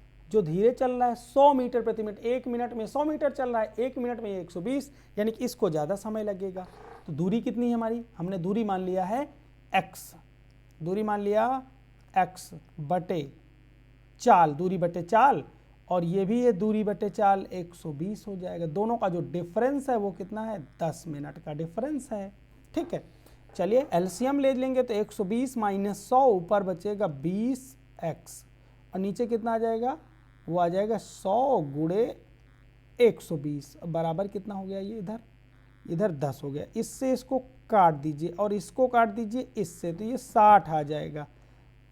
100 मीटर प्रति मिनट, 1 मिनट में 100 मीटर चल रहा है, 1 मिनट में 120, यानी कि इसको ज़्यादा समय लगेगा। तो दूरी कितनी है हमारी, हमने दूरी मान लिया है x, दूरी मान लिया x बटे चाल, दूरी बटे चाल, और ये भी है दूरी बटे चाल 120 हो जाएगा। दोनों का जो डिफरेंस है वो कितना है, 10 मिनट का डिफरेंस है। ठीक है, चलिए एलसीएम ले लेंगे तो 120 माइनस 100, ऊपर बचेगा 20x, और नीचे कितना आ जाएगा, वो आ जाएगा 100 गुणे 120, बराबर कितना हो गया, ये इधर 10 हो गया। इससे इसको काट दीजिए और इसको काट दीजिए इससे, तो ये 60 आ जाएगा।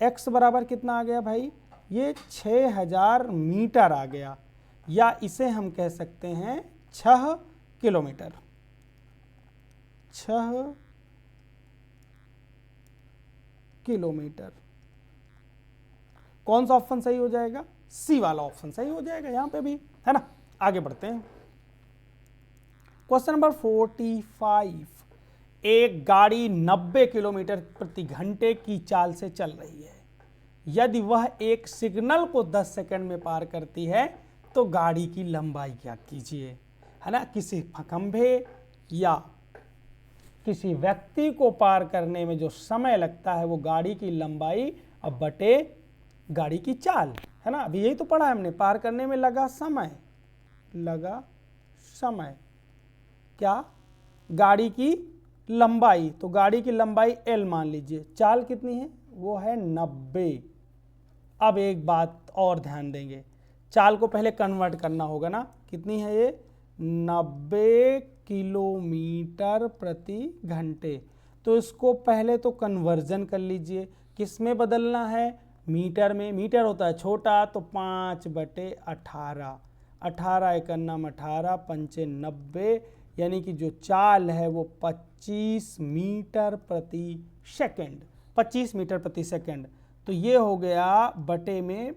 x बराबर कितना आ गया भाई, ये 6000 मीटर आ गया, या इसे हम कह सकते हैं 6 किलोमीटर। 6 किलोमीटर। कौन सा ऑप्शन सही हो जाएगा, सी वाला ऑप्शन सही हो जाएगा यहां पे भी, है ना। आगे बढ़ते हैं, क्वेश्चन नंबर 45। एक गाड़ी 90 किलोमीटर प्रति घंटे की चाल से चल रही है। यदि वह एक सिग्नल को 10 सेकंड में पार करती है तो गाड़ी की लंबाई क्या कीजिए, है ना। किसी खंभे या किसी व्यक्ति को पार करने में जो समय लगता है वो गाड़ी की लंबाई अब बटे गाड़ी की चाल, है ना। अभी यही तो पढ़ा है हमने, पार करने में लगा समय क्या, गाड़ी की लंबाई, तो गाड़ी की लंबाई L मान लीजिए, चाल कितनी है, वो है 90। अब एक बात और ध्यान देंगे, चाल को पहले कन्वर्ट करना होगा ना, कितनी है ये, 90 किलोमीटर प्रति घंटे। तो इसको पहले तो कन्वर्जन कर लीजिए, किस में बदलना है, मीटर में। मीटर होता है छोटा, तो 5/18, 18 एकन्नम 18, पंचे 90, यानी कि जो चाल है वो 25 मीटर प्रति सेकंड, 25 मीटर प्रति सेकंड। तो ये हो गया बटे में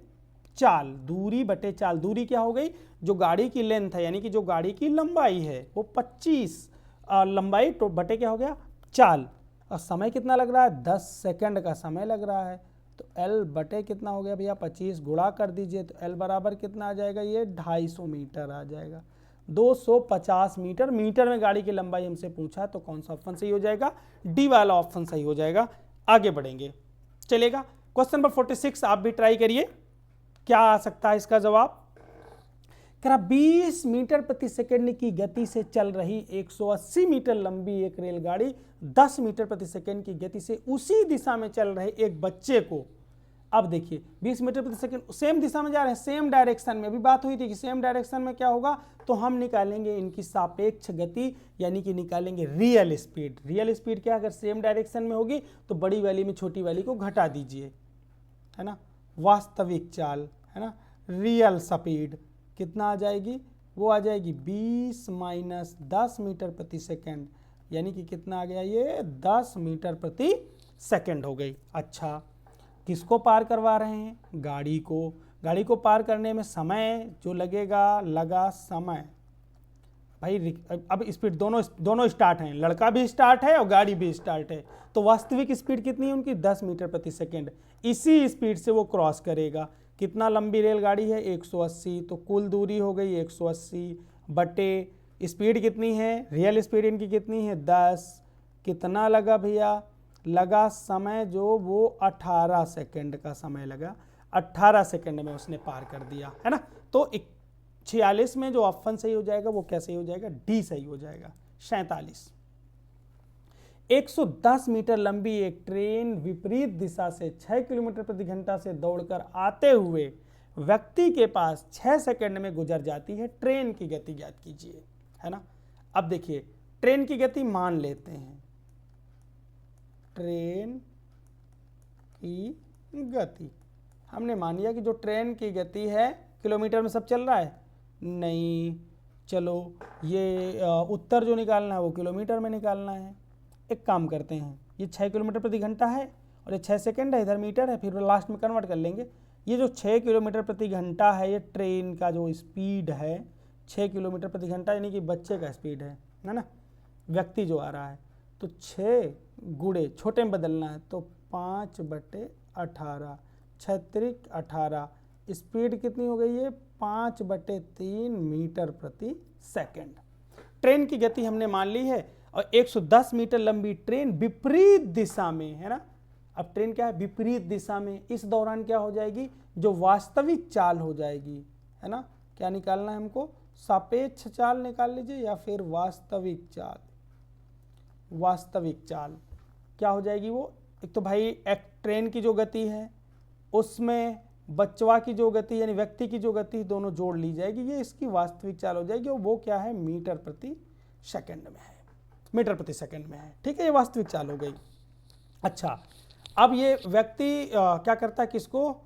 चाल, दूरी बटे चाल। दूरी क्या हो गई, जो गाड़ी की लेंथ है, यानी कि जो गाड़ी की लंबाई है वो 25, लंबाई तो बटे क्या हो गया, चाल। और समय कितना लग रहा है, 10 सेकंड का समय लग रहा है। तो L बटे कितना हो गया भैया, 25 गुणा कर दीजिए, तो L बराबर कितना आ जाएगा, ये 250 मीटर आ जाएगा। 250 मीटर, मीटर में गाड़ी की लंबाई हमसे पूछा, तो कौन सा ऑप्शन सही हो जाएगा, डी वाला ऑप्शन सही हो जाएगा। आगे बढ़ेंगे, चलेगा। क्वेश्चन नंबर 46 आप भी ट्राई करिए, क्या आ सकता है इसका जवाब। 20 मीटर प्रति सेकंड की गति से चल रही 180 मीटर लंबी एक रेलगाड़ी 10 मीटर प्रति सेकंड की गति से उसी दिशा में चल रहे एक बच्चे को, अब देखिए 20 मीटर प्रति सेकंड सेम दिशा में जा रहे हैं, सेम डायरेक्शन में, अभी बात हुई थी कि सेम डायरेक्शन में क्या होगा, तो हम निकालेंगे इनकी सापेक्ष गति, यानी कि निकालेंगे रियल स्पीड। रियल स्पीड क्या, अगर सेम डायरेक्शन में होगी तो बड़ी वाली में छोटी वाली को घटा दीजिए, है ना। वास्तविक चाल, है ना, रियल स्पीड कितना आ जाएगी, वो आ जाएगी 20 माइनस 10 मीटर प्रति सेकंड, यानी कि कितना आ गया, ये 10 मीटर प्रति सेकंड हो गई। अच्छा, किसको पार करवा रहे हैं, गाड़ी को। गाड़ी को पार करने में समय जो लगेगा, लगा समय भाई। अब स्पीड दोनों स्टार्ट हैं, लड़का भी स्टार्ट है और गाड़ी भी स्टार्ट है, तो वास्तविक स्पीड कितनी है उनकी, 10 मीटर प्रति सेकंड। इसी स्पीड से वो क्रॉस करेगा। कितना लंबी रेलगाड़ी है, 180, तो कुल दूरी हो गई 180 बटे स्पीड कितनी है, रियल स्पीड इनकी कितनी है, 10। कितना लगा भैया, लगा समय जो वो 18 सेकंड का समय लगा, 18 सेकंड में उसने पार कर दिया, है ना। तो 46 में जो ऑप्शन सही हो जाएगा वो क्या सही हो जाएगा, डी सही हो जाएगा, 47। 110 मीटर लंबी एक ट्रेन विपरीत दिशा से 6 किलोमीटर प्रति घंटा से दौड़कर आते हुए व्यक्ति के पास 6 सेकंड में गुजर जाती है। ट्रेन की गति ज्ञात कीजिए, है ना। अब देखिए ट्रेन की गति मान लेते हैं, ट्रेन की गति हमने मान लिया कि जो ट्रेन की गति है किलोमीटर में सब चल रहा है, नहीं, चलो ये उत्तर जो निकालना है वो किलोमीटर में निकालना है। एक काम करते हैं, ये 6 किलोमीटर प्रति घंटा है और ये 6 सेकंड है, इधर मीटर है, फिर लास्ट में कन्वर्ट कर लेंगे। ये जो 6 किलोमीटर प्रति घंटा है, ये ट्रेन का जो स्पीड है 6 किलोमीटर प्रति घंटा, यानी कि बच्चे का स्पीड है ना। व्यक्ति जो आ रहा है, तो 6 गुणे छोटे में बदलना है तो 5/18, 6 त्रिक 18, स्पीड कितनी हो गई है 5/3 मीटर प्रति सेकंड। ट्रेन की गति हमने मान ली है और 110 मीटर लंबी ट्रेन विपरीत दिशा में है ना। अब ट्रेन क्या है विपरीत दिशा में, इस दौरान क्या हो जाएगी जो वास्तविक चाल हो जाएगी है ना। क्या निकालना है हमको, सापेक्ष चाल निकाल लीजिए या फिर वास्तविक चाल। वास्तविक चाल क्या हो जाएगी वो, एक तो भाई एक ट्रेन की जो गति है उसमें बच्चवा की जो गति यानी व्यक्ति की जो गति दोनों जोड़ ली जाएगी, ये इसकी वास्तविक चाल हो जाएगी और वो क्या है मीटर प्रति सेकंड में है, मीटर प्रति सेकंड में है। ठीक है, ये वास्तविक चाल हो गई। अच्छा, अब ये व्यक्ति क्या करता है किसको,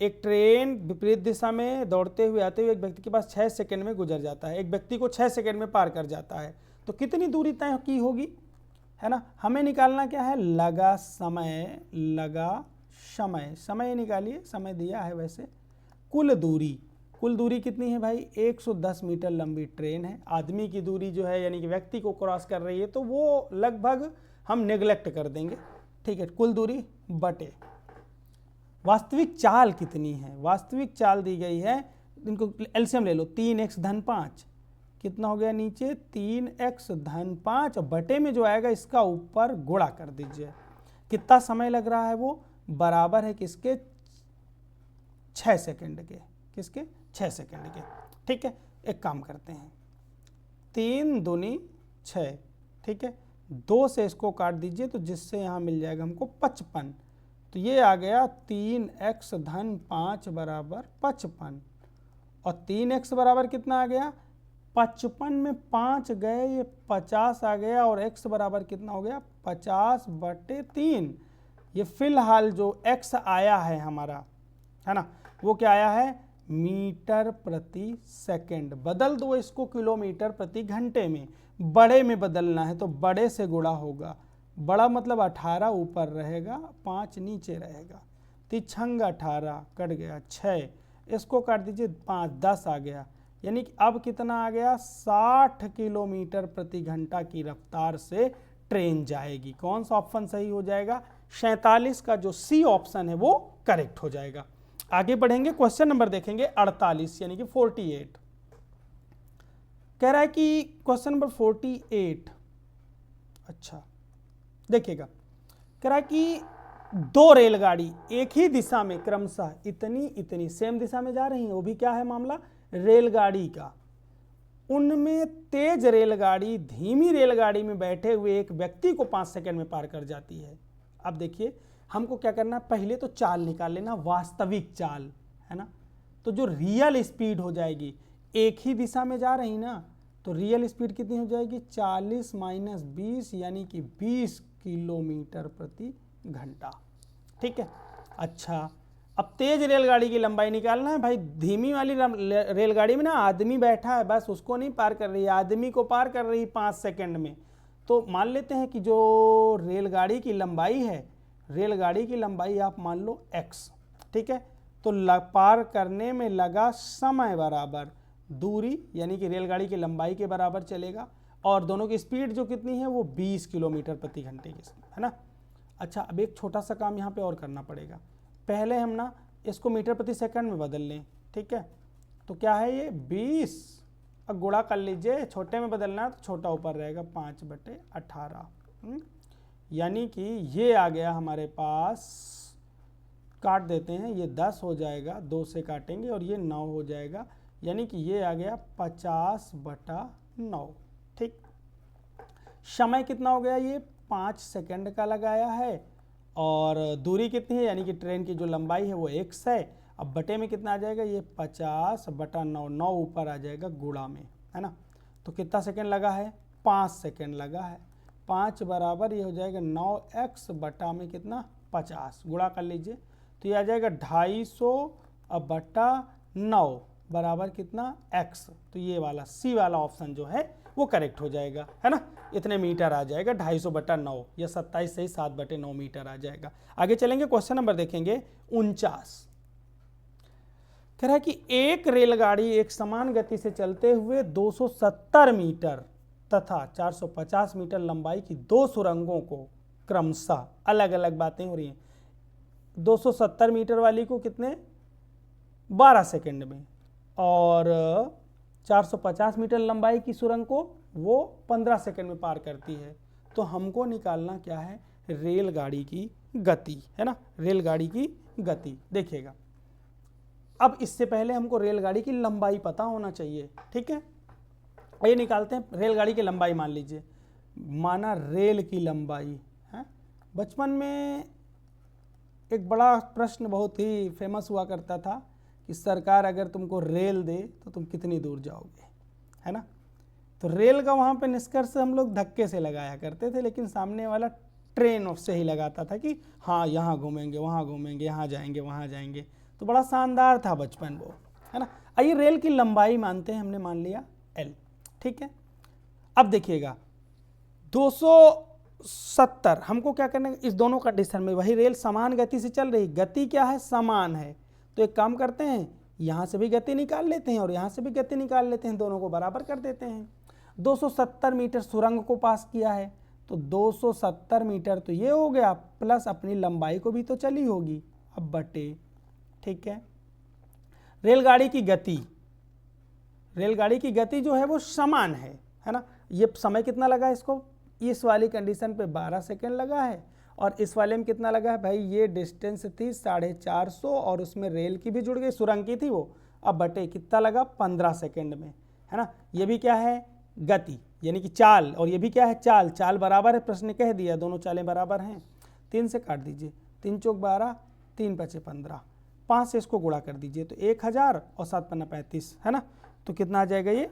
एक ट्रेन विपरीत दिशा में दौड़ते हुए आते हुए एक व्यक्ति के पास 6 सेकंड में गुजर जाता है, एक व्यक्ति को 6 सेकंड में पार कर जाता है, तो कितनी दूरी तय की होगी है ना। हमें निकालना क्या है लगा समय, लगा समय, समय निकालिए, समय दिया है वैसे। कुल दूरी, कुल दूरी कितनी है भाई 110 मीटर लंबी ट्रेन है, आदमी की दूरी जो है यानी कि व्यक्ति को क्रॉस कर रही है तो वो लगभग हम नेग्लेक्ट कर देंगे। ठीक है, कुल दूरी बटे वास्तविक चाल कितनी है, वास्तविक चाल दी गई है, इनको एलसीएम ले लो 3x धन 5, कितना हो गया नीचे 3x धन 5 और बटे में जो आएगा इसका ऊपर गुणा कर दीजिए। कितना समय लग रहा है वो बराबर है किसके 6 सेकंड के, किसके 6 सेकंड के। ठीक है, एक काम करते हैं 3 दूनी 6, ठीक है 2 से इसको काट दीजिए तो जिससे यहाँ मिल जाएगा हमको 55, तो ये आ गया 3x धन 5 बराबर 55 और 3x बराबर कितना आ गया 55 में 5 गए ये 50 आ गया और x बराबर कितना हो गया 50/3। ये फिलहाल जो x आया है हमारा है ना वो क्या आया है मीटर प्रति सेकंड। बदल दो इसको किलोमीटर प्रति घंटे में, बड़े में बदलना है तो बड़े से गुणा होगा, बड़ा मतलब 18 ऊपर रहेगा 5 नीचे रहेगा, 3 18 कट गया 6, इसको काट दीजिए 5 10 आ गया, यानी कि अब कितना आ गया 60 किलोमीटर प्रति घंटा की रफ्तार से ट्रेन जाएगी। कौन सा ऑप्शन सही हो जाएगा 47 का जो सी ऑप्शन है वो करेक्ट हो जाएगा। आगे बढ़ेंगे, क्वेश्चन नंबर देखेंगे 48 यानी कि 48। कह रहा है कि क्वेश्चन नंबर 48, अच्छा देखिएगा, कह रहा है कि 2 रेलगाड़ी एक ही दिशा में क्रमशः इतनी इतनी सेम दिशा में जा रही हैं, वो भी क्या है मामला रेलगाड़ी का। उनमें तेज रेलगाड़ी धीमी रेलगाड़ी में बैठे हुए एक व्यक्ति को 5 सेकंड में पार कर जाती है। अब देखिए हमको क्या करना है, पहले तो चाल निकाल लेना, वास्तविक चाल है ना, तो जो रियल स्पीड हो जाएगी एक ही दिशा में जा रही ना, तो रियल स्पीड कितनी हो जाएगी 40 माइनस 20 यानी कि 20 किलोमीटर प्रति घंटा। ठीक है, अच्छा अब तेज रेलगाड़ी की लंबाई निकालना है भाई। धीमी वाली रेलगाड़ी में ना आदमी बैठा है, बस उसको नहीं पार कर रही है, आदमी को पार कर रही 5 सेकंड में। तो मान लेते हैं कि जो रेलगाड़ी की लंबाई है, रेलगाड़ी की लंबाई आप मान लो x, ठीक है, तो पार करने में लगा समय बराबर दूरी यानी कि रेलगाड़ी की लंबाई के बराबर चलेगा और दोनों की स्पीड जो कितनी है वो 20 किलोमीटर प्रति घंटे की है ना। अच्छा अब एक छोटा सा काम यहाँ पे और करना पड़ेगा, पहले हम ना इसको मीटर प्रति सेकंड में बदल लें। ठीक है, तो क्या है ये 20, अब गुणा कर लीजिए, छोटे में बदलना है तो छोटा ऊपर रहेगा 5/18, यानी कि ये आ गया हमारे पास, काट देते हैं, ये 10 हो जाएगा, 2 से काटेंगे और ये 9 हो जाएगा, यानी कि ये आ गया 50/9। ठीक, समय कितना हो गया ये 5 सेकंड का लगाया है और दूरी कितनी है यानी कि ट्रेन की जो लंबाई है वो x है। अब बटे में कितना आ जाएगा ये 50/9, 9 ऊपर आ जाएगा गुणा में है ना, तो कितना सेकंड लगा है 5 सेकंड लगा है। 5 बराबर ये हो जाएगा 9x बटा में कितना 50, गुणा कर लीजिए तो ये आ जाएगा 250/9 बराबर कितना x, तो ये वाला सी वाला ऑप्शन जो है वो करेक्ट हो जाएगा है ना। इतने मीटर आ जाएगा 250/9 या 27 से 7/9 मीटर आ जाएगा। आगे चलेंगे, क्वेश्चन नंबर देखेंगे 49। कह रहा है कि एक रेलगाड़ी एक समान गति से चलते हुए 270 मीटर तथा 450 मीटर लंबाई की दो सुरंगों को क्रमशः, अलग अलग बातें हो रही हैं, 270 मीटर वाली को कितने 12 सेकंड में और 450 मीटर लंबाई की सुरंग को वो 15 सेकंड में पार करती है। तो हमको निकालना क्या है, रेलगाड़ी की गति, है ना, रेलगाड़ी की गति। देखिएगा, अब इससे पहले हमको रेलगाड़ी की लंबाई पता होना चाहिए, ठीक है। ये निकालते हैं रेलगाड़ी की लंबाई। मान लीजिए, माना रेल की लंबाई है। बचपन में एक बड़ा प्रश्न बहुत ही फेमस हुआ करता था कि सरकार अगर तुमको रेल दे तो तुम कितनी दूर जाओगे, है ना। तो रेल का वहाँ पे निष्कर्ष हम लोग धक्के से लगाया करते थे, लेकिन सामने वाला ट्रेन से ही लगाता था कि हाँ यहाँ घूमेंगे, वहाँ घूमेंगे, यहाँ जाएंगे, वहाँ जाएंगे। तो बड़ा शानदार था बचपन वो, है ना। आइए रेल की लंबाई मानते हैं, हमने मान लिया L, ठीक है। अब देखिएगा 270, हमको क्या करना है, इस दोनों कंडीशन में वही रेल समान गति से चल रही, गति क्या है, समान है। तो एक काम करते हैं, यहाँ से भी गति निकाल लेते हैं और यहाँ से भी गति निकाल लेते हैं, दोनों को बराबर कर देते हैं। 270 मीटर सुरंग को पास किया है, तो 270 मीटर तो ये हो गया, प्लस अपनी लंबाई को भी तो चली होगी, अब बटे, ठीक है। रेलगाड़ी की गति, रेलगाड़ी की गति जो है वो समान है ना। ये समय कितना लगा इसको, इस वाली कंडीशन पे 12 सेकेंड लगा है और इस वाले में कितना लगा है भाई, ये डिस्टेंस थी 450 और उसमें रेल की भी जुड़ गई, सुरंग की थी वो, अब बटे कितना लगा 15 सेकेंड में, है ना। ये भी क्या है, गति यानी कि चाल, और ये भी क्या है, चाल। चाल बराबर है, प्रश्न कह दिया दोनों चालें बराबर हैं। 3 से काट दीजिए, 3 चौक 12, 3 पचे 15, 5 से इसको गुणा कर दीजिए तो 1000 और 7 पन्ना 35, है ना। तो कितना आ जाएगा ये,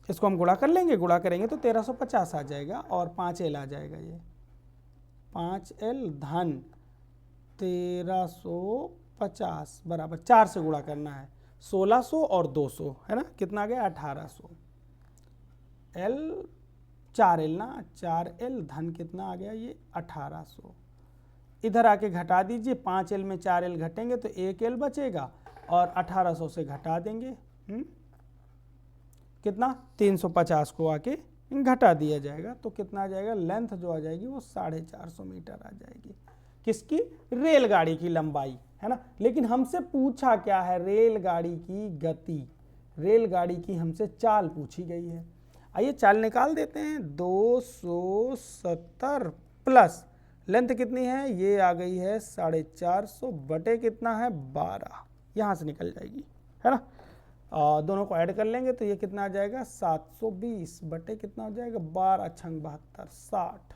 इसको हम गुणा कर लेंगे, गुणा करेंगे तो 1350 आ जाएगा और 5L आ जाएगा। ये 5L धन 1350 बराबर 4 से गुणा करना है, 1600 और 200, है ना, कितना आ गया 1800। L 4L ना, 4L धन कितना आ गया ये 1800। इधर आके घटा दीजिए, 5L में 4L घटेंगे तो 1L बचेगा और 1800 से घटा देंगे, कितना 350 को आके घटा दिया जाएगा तो कितना आ जाएगा, लेंथ जो आ जाएगी वो 450 मीटर आ जाएगी। किसकी, रेलगाड़ी की लंबाई, है ना। लेकिन हमसे पूछा क्या है, रेलगाड़ी की गति, रेलगाड़ी की हमसे चाल पूछी गई है। आइए चाल निकाल देते हैं, 270 प्लस लेंथ कितनी है, ये आ गई है 450 बटे कितना है 12, यहाँ से निकल जाएगी, है ना। दोनों को ऐड कर लेंगे तो ये कितना आ जाएगा 720 बटे कितना हो जाएगा 12 छंग 72,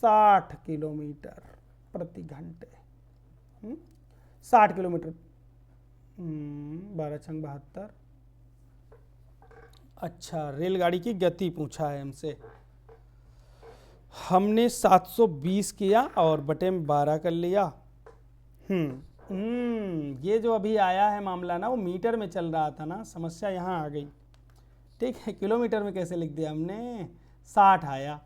60 किलोमीटर प्रति घंटे, 60 किलोमीटर, 12 छंग 72। अच्छा, रेलगाड़ी की गति पूछा है हमसे, हमने 720 किया और बटे में 12 कर लिया। ये जो अभी आया है मामला ना, वो मीटर में चल रहा था ना, समस्या यहाँ आ गई, ठीक है। किलोमीटर में कैसे लिख दिया हमने, 60 आया,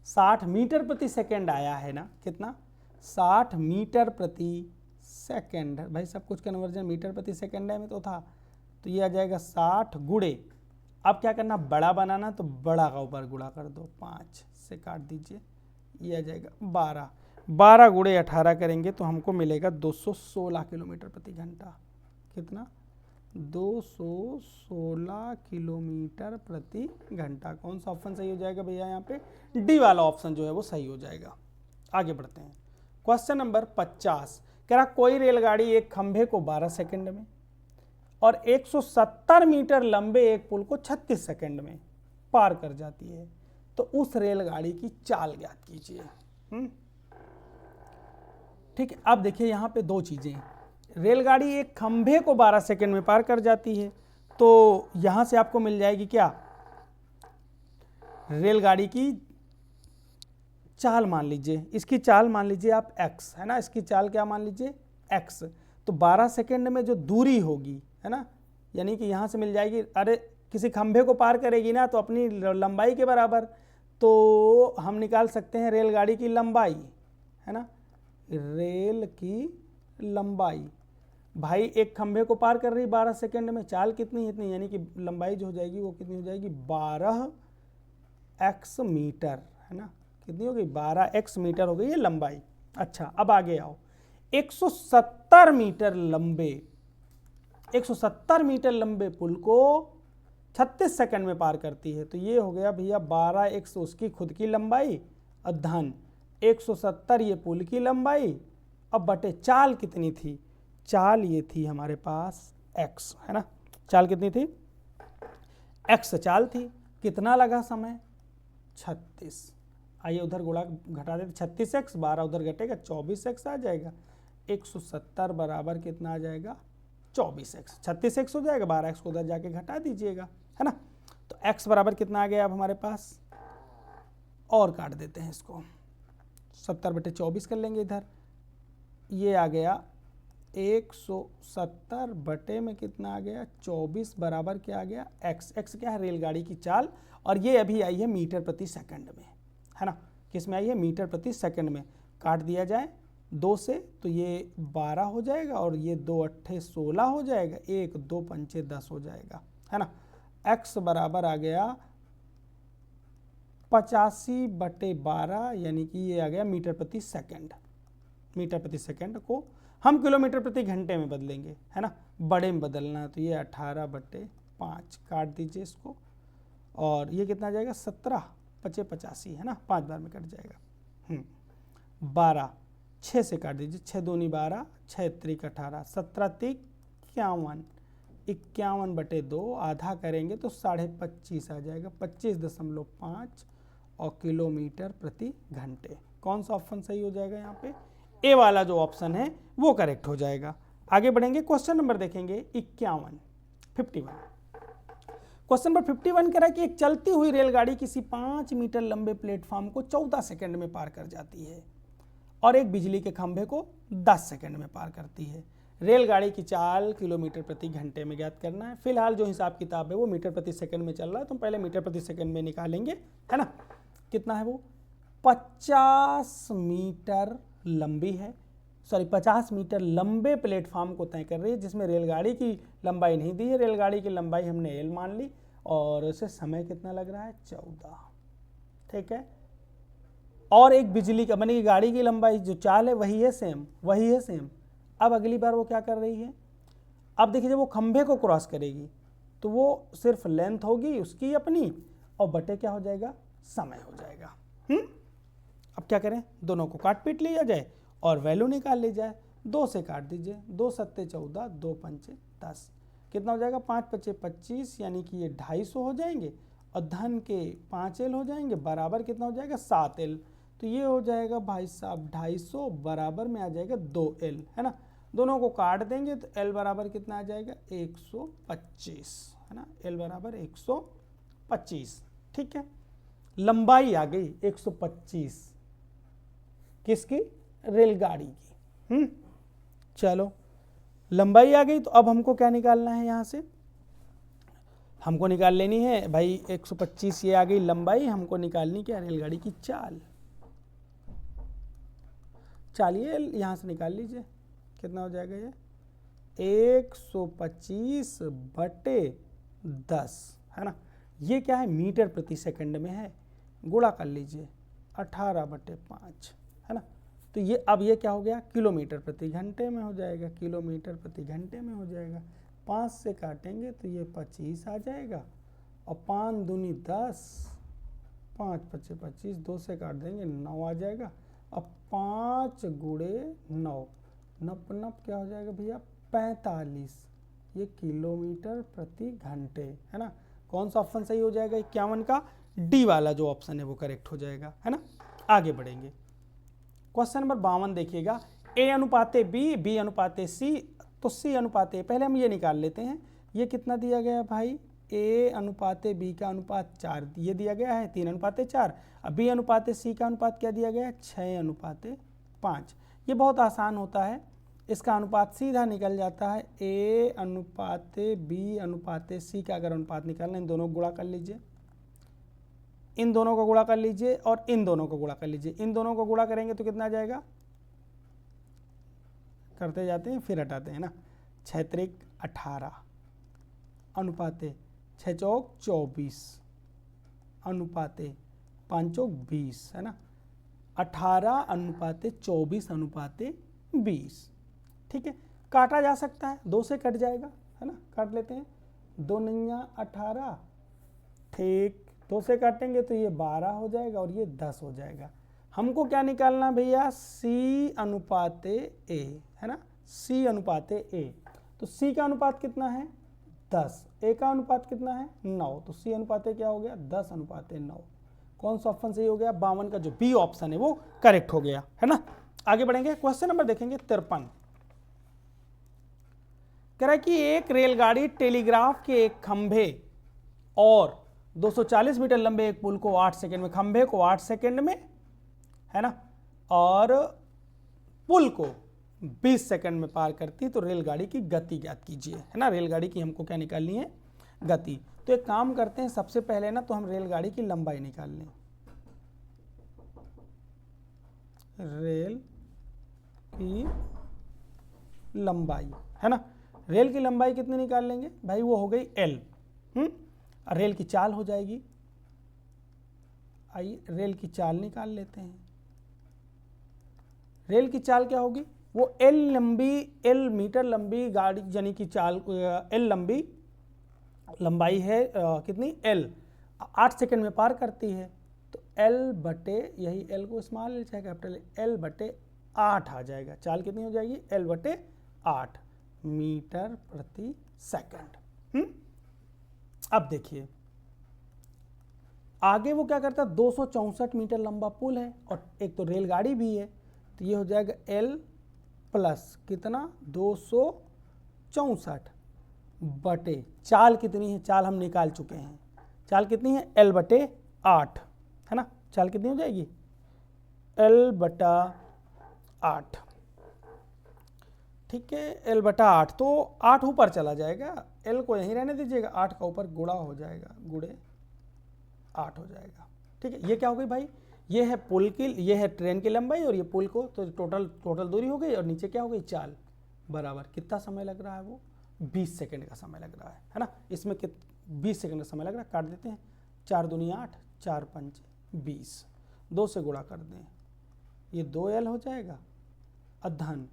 60 मीटर प्रति सेकंड आया है ना, कितना 60 मीटर प्रति सेकंड, भाई सब कुछ कन्वर्जन मीटर प्रति सेकंड है में तो था, तो ये आ जाएगा 60 गुणे, अब क्या करना, बड़ा बनाना तो बड़ा का ऊपर गुणा कर दो, 5 से काट दीजिए, ये आ जाएगा 12, 12 गुणे 18 करेंगे तो हमको मिलेगा 216 किलोमीटर प्रति घंटा, कितना 216 किलोमीटर प्रति घंटा। कौन सा ऑप्शन सही हो जाएगा भैया, यहाँ पे डी वाला ऑप्शन जो है वो सही हो जाएगा। आगे बढ़ते हैं, क्वेश्चन नंबर 50 कह रहा, कोई रेलगाड़ी एक खंभे को 12 सेकंड में और 170 मीटर लंबे एक पुल को 36 सेकंड में पार कर जाती है, तो उस रेलगाड़ी की चाल ज्ञात कीजिए। ठीक है, अब देखिए यहाँ पे दो चीजें, रेलगाड़ी एक खंभे को 12 सेकंड में पार कर जाती है, तो यहां से आपको मिल जाएगी क्या, रेलगाड़ी की चाल मान लीजिए, इसकी चाल मान लीजिए आप x, है ना, इसकी चाल क्या मान लीजिए x, तो 12 सेकंड में जो दूरी होगी, है ना, यानी कि यहां से मिल जाएगी, अरे किसी खंभे को पार करेगी ना तो अपनी लंबाई के बराबर, तो हम निकाल सकते हैं रेलगाड़ी की लंबाई, है ना, रेल की लंबाई। भाई एक खंभे को पार कर रही 12 सेकंड में, चाल कितनी इतनी, यानी कि लंबाई जो हो जाएगी वो कितनी हो जाएगी 12 x मीटर, है ना, कितनी हो गई 12x मीटर हो गई ये लंबाई। अच्छा अब आगे आओ, 170 मीटर लंबे 170 मीटर लंबे पुल को 36 सेकंड में पार करती है। तो ये हो गया भैया 12x उसकी खुद की लंबाई और धन 170 ये पुल की लंबाई। अब बटे चाल कितनी थी, चाल ये थी हमारे पास x, है ना, चाल कितनी थी x चाल थी, कितना लगा समय 36। आइए उधर गुणा घटा देते, 36x 12 उधर घटेगा 24x आ जाएगा, 170 बराबर कितना आ जाएगा 24x, 36x हो जाएगा, 12x को उधर जाके घटा दीजिएगा, है ना। तो x बराबर कितना आ गया अब हमारे पास, और काट देते हैं इसको, 70 बटे 24 कर लेंगे इधर, ये आ गया 170 बटे में कितना आ गया 24 बराबर क्या आ गया x। x क्या है रेलगाड़ी की चाल, और ये अभी आई है मीटर प्रति सेकंड में, है ना, किस में आई है मीटर प्रति सेकंड में। काट दिया जाए 2 से तो ये 12 हो जाएगा, और ये 2 अट्ठे 16 हो जाएगा, 1 2 पंचे 10 हो जाएगा, है ना। x बराबर आ गया 85 बटे 12, यानी कि ये आ गया मीटर प्रति सेकंड। मीटर प्रति सेकंड को हम किलोमीटर प्रति घंटे में बदलेंगे, है ना, बड़े में बदलना है, तो ये 18 बटे 5 काट दीजिए इसको, और ये कितना आ जाएगा 17 पचे 85, है ना, 5 बार में कट जाएगा। 12 6 से काट दीजिए, 6 दूनी 12, 6 त्रिक 18, 17 तिक 51, 51 बटे 2 आधा करेंगे तो 25.5 आ जाएगा, 25.5 और किलोमीटर प्रति घंटे। कौन सा ऑप्शन सही हो जाएगा यहाँ पे, ए वाला जो ऑप्शन है वो करेक्ट हो जाएगा। आगे बढ़ेंगे, क्वेश्चन नंबर देखेंगे 51। क्वेश्चन नंबर 51 कह रहा है कि एक चलती हुई रेलगाड़ी किसी 5 मीटर लंबे प्लेटफॉर्म को 14 सेकंड में पार कर जाती है और एक बिजली के खंभे को 10 सेकंड में पार करती है। रेलगाड़ी की चाल किलोमीटर प्रति घंटे में ज्ञात करना है। फिलहाल जो हिसाब किताब है वो मीटर प्रति सेकंड में चल रहा है, तो पहले मीटर प्रति सेकंड में निकालेंगे, है ना। कितना है वो 50 मीटर लंबी है, 50 मीटर लंबे प्लेटफॉर्म को तय कर रही है, जिसमें रेलगाड़ी की लंबाई नहीं दी है, रेलगाड़ी की लंबाई हमने एल मान ली, और उसे समय कितना लग रहा है 14, ठीक है। और एक बिजली का बनी गाड़ी की लंबाई जो चाल है वही है सेम, अब अगली बार वो क्या कर रही है, अब देखिए जब वो खंभे को क्रॉस करेगी तो वो सिर्फ लेंथ होगी उसकी अपनी, और बटे क्या हो जाएगा समय हो जाएगा। अब क्या करें, दोनों को काट पीट लिया जाए और वैल्यू निकाल ली जाए। 2 से काट दीजिए, 2 सत्ते 14, 2 पंचे 10, कितना हो जाएगा 5 पचे 25, यानी कि ये 250 हो जाएंगे, और धन के 5 एल हो जाएंगे, बराबर कितना हो जाएगा 7 एल। तो ये हो जाएगा भाई साहब 250 बराबर में आ जाएगा 2 एल, है ना। दोनों को काट देंगे तो एल बराबर कितना आ जाएगा 125, है ना, एल बराबर 125, ठीक है। लंबाई आ गई 125 किसकी, रेलगाड़ी की। चलो लंबाई आ गई, तो अब हमको क्या निकालना है, यहाँ से हमको निकाल लेनी है भाई 125 ये आ गई लंबाई, हमको निकालनी क्या रेलगाड़ी की चाल। चलिए यहाँ से निकाल लीजिए, कितना हो जाएगा ये 125 बटे 10, है ना, ये क्या है मीटर प्रति सेकंड में है, गुणा कर लीजिए 18 बटे 5, है ना। तो ये अब ये क्या हो गया किलोमीटर प्रति घंटे में हो जाएगा, किलोमीटर प्रति घंटे में हो जाएगा। 5 से काटेंगे तो ये 25 आ जाएगा, और 5 दूनी 10, 5 पचे 25, 2 से काट देंगे 9 आ जाएगा, अब 5 गुणे 9, 9 क्या हो जाएगा भैया 45, ये किलोमीटर प्रति घंटे, है ना। कौन सा ऑप्शन सही हो जाएगा 51 का, डी वाला जो ऑप्शन है वो करेक्ट हो जाएगा, है ना। आगे बढ़ेंगे, क्वेश्चन नंबर 52 देखिएगा, ए अनुपाते बी, बी अनुपाते सी, तो सी अनुपाते, पहले हम ये निकाल लेते हैं, ये कितना दिया गया है भाई, ए अनुपाते बी का अनुपात 4 ये दिया गया है, 3 अनुपाते 4। अब बी अनुपाते सी का अनुपात क्या दिया गया है 6 अनुपाते 5। ये बहुत आसान होता है, इसका अनुपात सीधा निकल जाता है, ए अनुपाते बी अनुपाते सी का अगर अनुपात निकालना, इन दोनों को गुणा कर लीजिए, इन दोनों को गुणा कर लीजिए, और इन दोनों को गुणा कर लीजिए, इन दोनों को गुणा करेंगे तो कितना आ जाएगा, करते जाते हैं फिर हटाते हैं ना, 6 त्रिक 18 अनुपाते 6 चौक 24 अनुपाते 5-20 है ना, 18:24:20, ठीक है। काटा जा सकता है, 2 से कट जाएगा है ना, काट लेते हैं, 2 9 18, ठीक, 2 से काटेंगे तो ये 12 हो जाएगा और ये 10 हो जाएगा। हमको क्या निकालना भैया, C/A है ना, C/A। तो C का अनुपात कितना है 10, A का अनुपात कितना है 9, तो C/A क्या हो गया 10/9। कौन सा ऑप्शन सही हो गया, 52 का जो बी ऑप्शन है वो करेक्ट हो गया है ना। आगे बढ़ेंगे, क्वेश्चन नंबर देखेंगे 53। कह रहा है कि एक रेलगाड़ी टेलीग्राफ के एक खंभे और 240 मीटर लंबे एक पुल को 8 सेकंड में, खंभे को 8 सेकंड में है ना, और पुल को 20 सेकंड में पार करती, तो रेलगाड़ी की गति ज्ञात कीजिए है ना। रेलगाड़ी की हमको क्या निकालनी है, गति। तो एक काम करते हैं, सबसे पहले ना तो हम रेलगाड़ी की लंबाई निकाल लें। रेल की लंबाई है ना, रेल की लंबाई कितनी निकाल लेंगे भाई, वो हो गई L। रेल की चाल हो जाएगी, आइए रेल की चाल निकाल लेते हैं। रेल की चाल क्या होगी, वो L मीटर लंबी गाड़ी, यानी कि चाल L लंबाई है कितनी L, 8 सेकंड में पार करती है, तो L बटे, यही L को स्मॉल L चाहे कैपिटल L बटे 8 आ जाएगा। चाल कितनी हो जाएगी, L बटे 8 मीटर प्रति सेकंड। अब देखिए आगे वो क्या करता है, 264 मीटर लंबा पुल है और एक तो रेलगाड़ी भी है, तो ये हो जाएगा L प्लस कितना 264 बटे, चाल कितनी है, चाल हम निकाल चुके हैं, चाल कितनी है L बटे 8 है ना, चाल कितनी हो जाएगी L बटा 8, ठीक है, L बटा 8, तो 8 ऊपर चला जाएगा, L को यहीं रहने दीजिएगा, 8 का ऊपर गुणा हो जाएगा, गुणे 8 हो जाएगा, ठीक है। ये क्या हो गई भाई, ये है पुल की, ये है ट्रेन की लंबाई और ये पुल को, तो टोटल दूरी हो गई, और नीचे क्या हो गई चाल, बराबर कितना समय लग रहा है, वो 20 सेकंड का समय लग रहा है ना। इसमें 20 सेकंड का समय लग रहा है, काट देते हैं, 4 दूनी 8, 4 पंच 20, 2 से गुणा कर दें, ये 2L हो जाएगा, अधन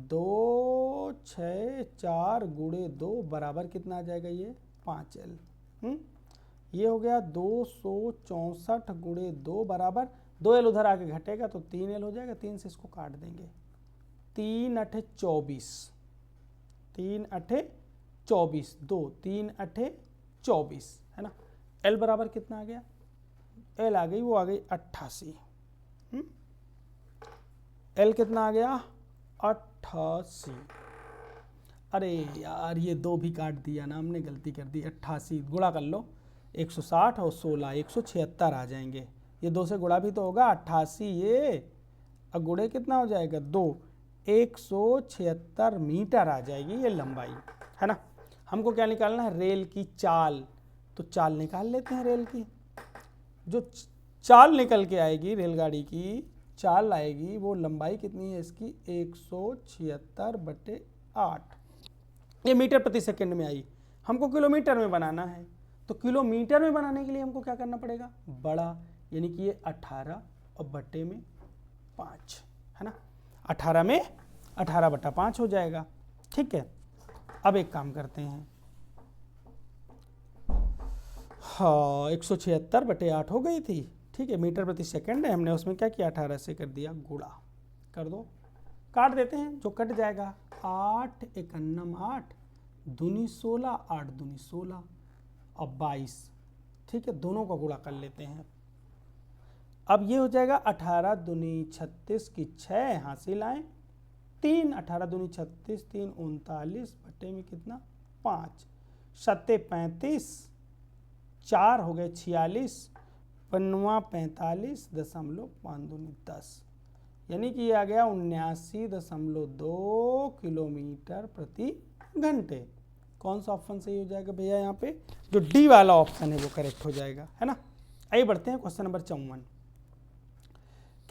2 6 4 गुणे 2 बराबर कितना आ जाएगा, ये 5L। ये हो गया 264 गुणे 2 बराबर 2L उधर आके घटेगा तो 3L हो जाएगा, 3 से इसको काट देंगे, 3 8 24, 3 8 24, 2 3 8 24 है ना। L बराबर कितना आ गया, L आ गई, वो आ गई 88। L कितना आ गया 88। अरे यार ये 2 भी काट दिया ना हमने, गलती कर दी, 88 गुणा कर लो, 160 और 16 176 आ जाएंगे, ये 2 से गुणा भी तो होगा, 88 ये, अब गुणे कितना हो जाएगा 2, 176 मीटर आ जाएगी ये लंबाई है ना। हमको क्या निकालना है, रेल की चाल, तो चाल निकाल लेते हैं। रेल की जो चाल निकल के आएगी, रेलगाड़ी की चाल आएगी, वो लंबाई कितनी है इसकी 176 बटे 8, ये मीटर प्रति सेकंड में आई, हमको किलोमीटर में बनाना है, तो किलोमीटर में बनाने के लिए हमको क्या करना पड़ेगा, बड़ा, यानी कि ये 18 और बटे में 5 है ना, 18 में 18 बटा 5 हो जाएगा, ठीक है। अब एक काम करते हैं, हाँ 176 बटे 8 हो गई थी, ठीक है, मीटर प्रति सेकंड है, हमने उसमें क्या किया 18 से कर दिया गुणा, कर दो, काट देते हैं, जो कट जाएगा 8 एकन्नम 8 दूनी 16, 8 दूनी 16 और 22, ठीक है, दोनों का गुणा कर लेते हैं। अब ये हो जाएगा 18 दूनी 36 की 6 हासिल आए 3, 18 दूनी 36, 3 39 बटे में कितना 5, 7 35, 4 हो गए 46, 5 45 दशमलव 5 दूनी 10, यानी कि ये आ गया 79.2 किलोमीटर प्रति घंटे। कौन सा ऑप्शन सही हो जाएगा भैया, यहाँ पे जो डी वाला ऑप्शन है वो करेक्ट हो जाएगा है ना। आइए बढ़ते हैं क्वेश्चन नंबर 54।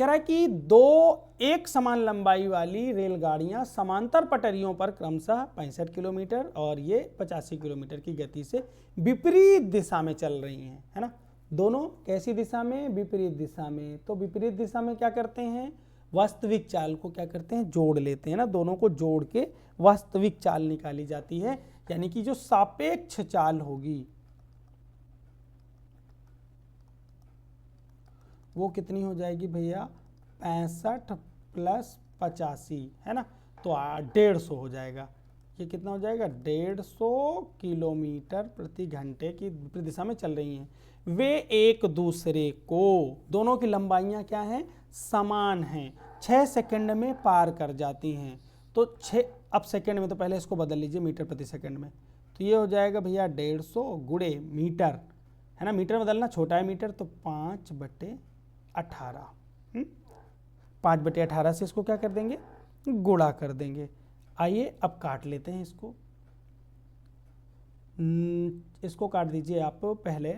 कह रहा है कि 2 एक समान लंबाई वाली रेलगाड़ियां समांतर पटरियों पर क्रमशः 65 किलोमीटर और ये 85 किलोमीटर की गति से विपरीत दिशा में चल रही हैं है ना। दोनों कैसी दिशा में, विपरीत दिशा में। तो विपरीत दिशा में क्या करते हैं, वास्तविक चाल को क्या करते हैं, जोड़ लेते हैं ना, दोनों को जोड़ के वास्तविक चाल निकाली जाती है। यानी कि जो सापेक्ष चाल होगी वो कितनी हो जाएगी भैया, 65 प्लस 85 है ना, तो 150 हो जाएगा। ये कितना हो जाएगा, 150 किलोमीटर प्रति घंटे की विपरीत दिशा में चल रही हैं। वे एक दूसरे को, दोनों की लंबाइयां क्या हैं, समान हैं, 6 सेकंड में पार कर जाती हैं। तो 6, अब सेकंड में तो पहले इसको बदल लीजिए मीटर प्रति सेकंड में, तो ये हो जाएगा भैया 150 गुणे मीटर, है ना, मीटर बदलना छोटा है मीटर, तो 5/18, 5/18 से इसको क्या कर देंगे, गुणा कर देंगे। आइए अब काट लेते हैं इसको, इसको काट दीजिए आप पहले,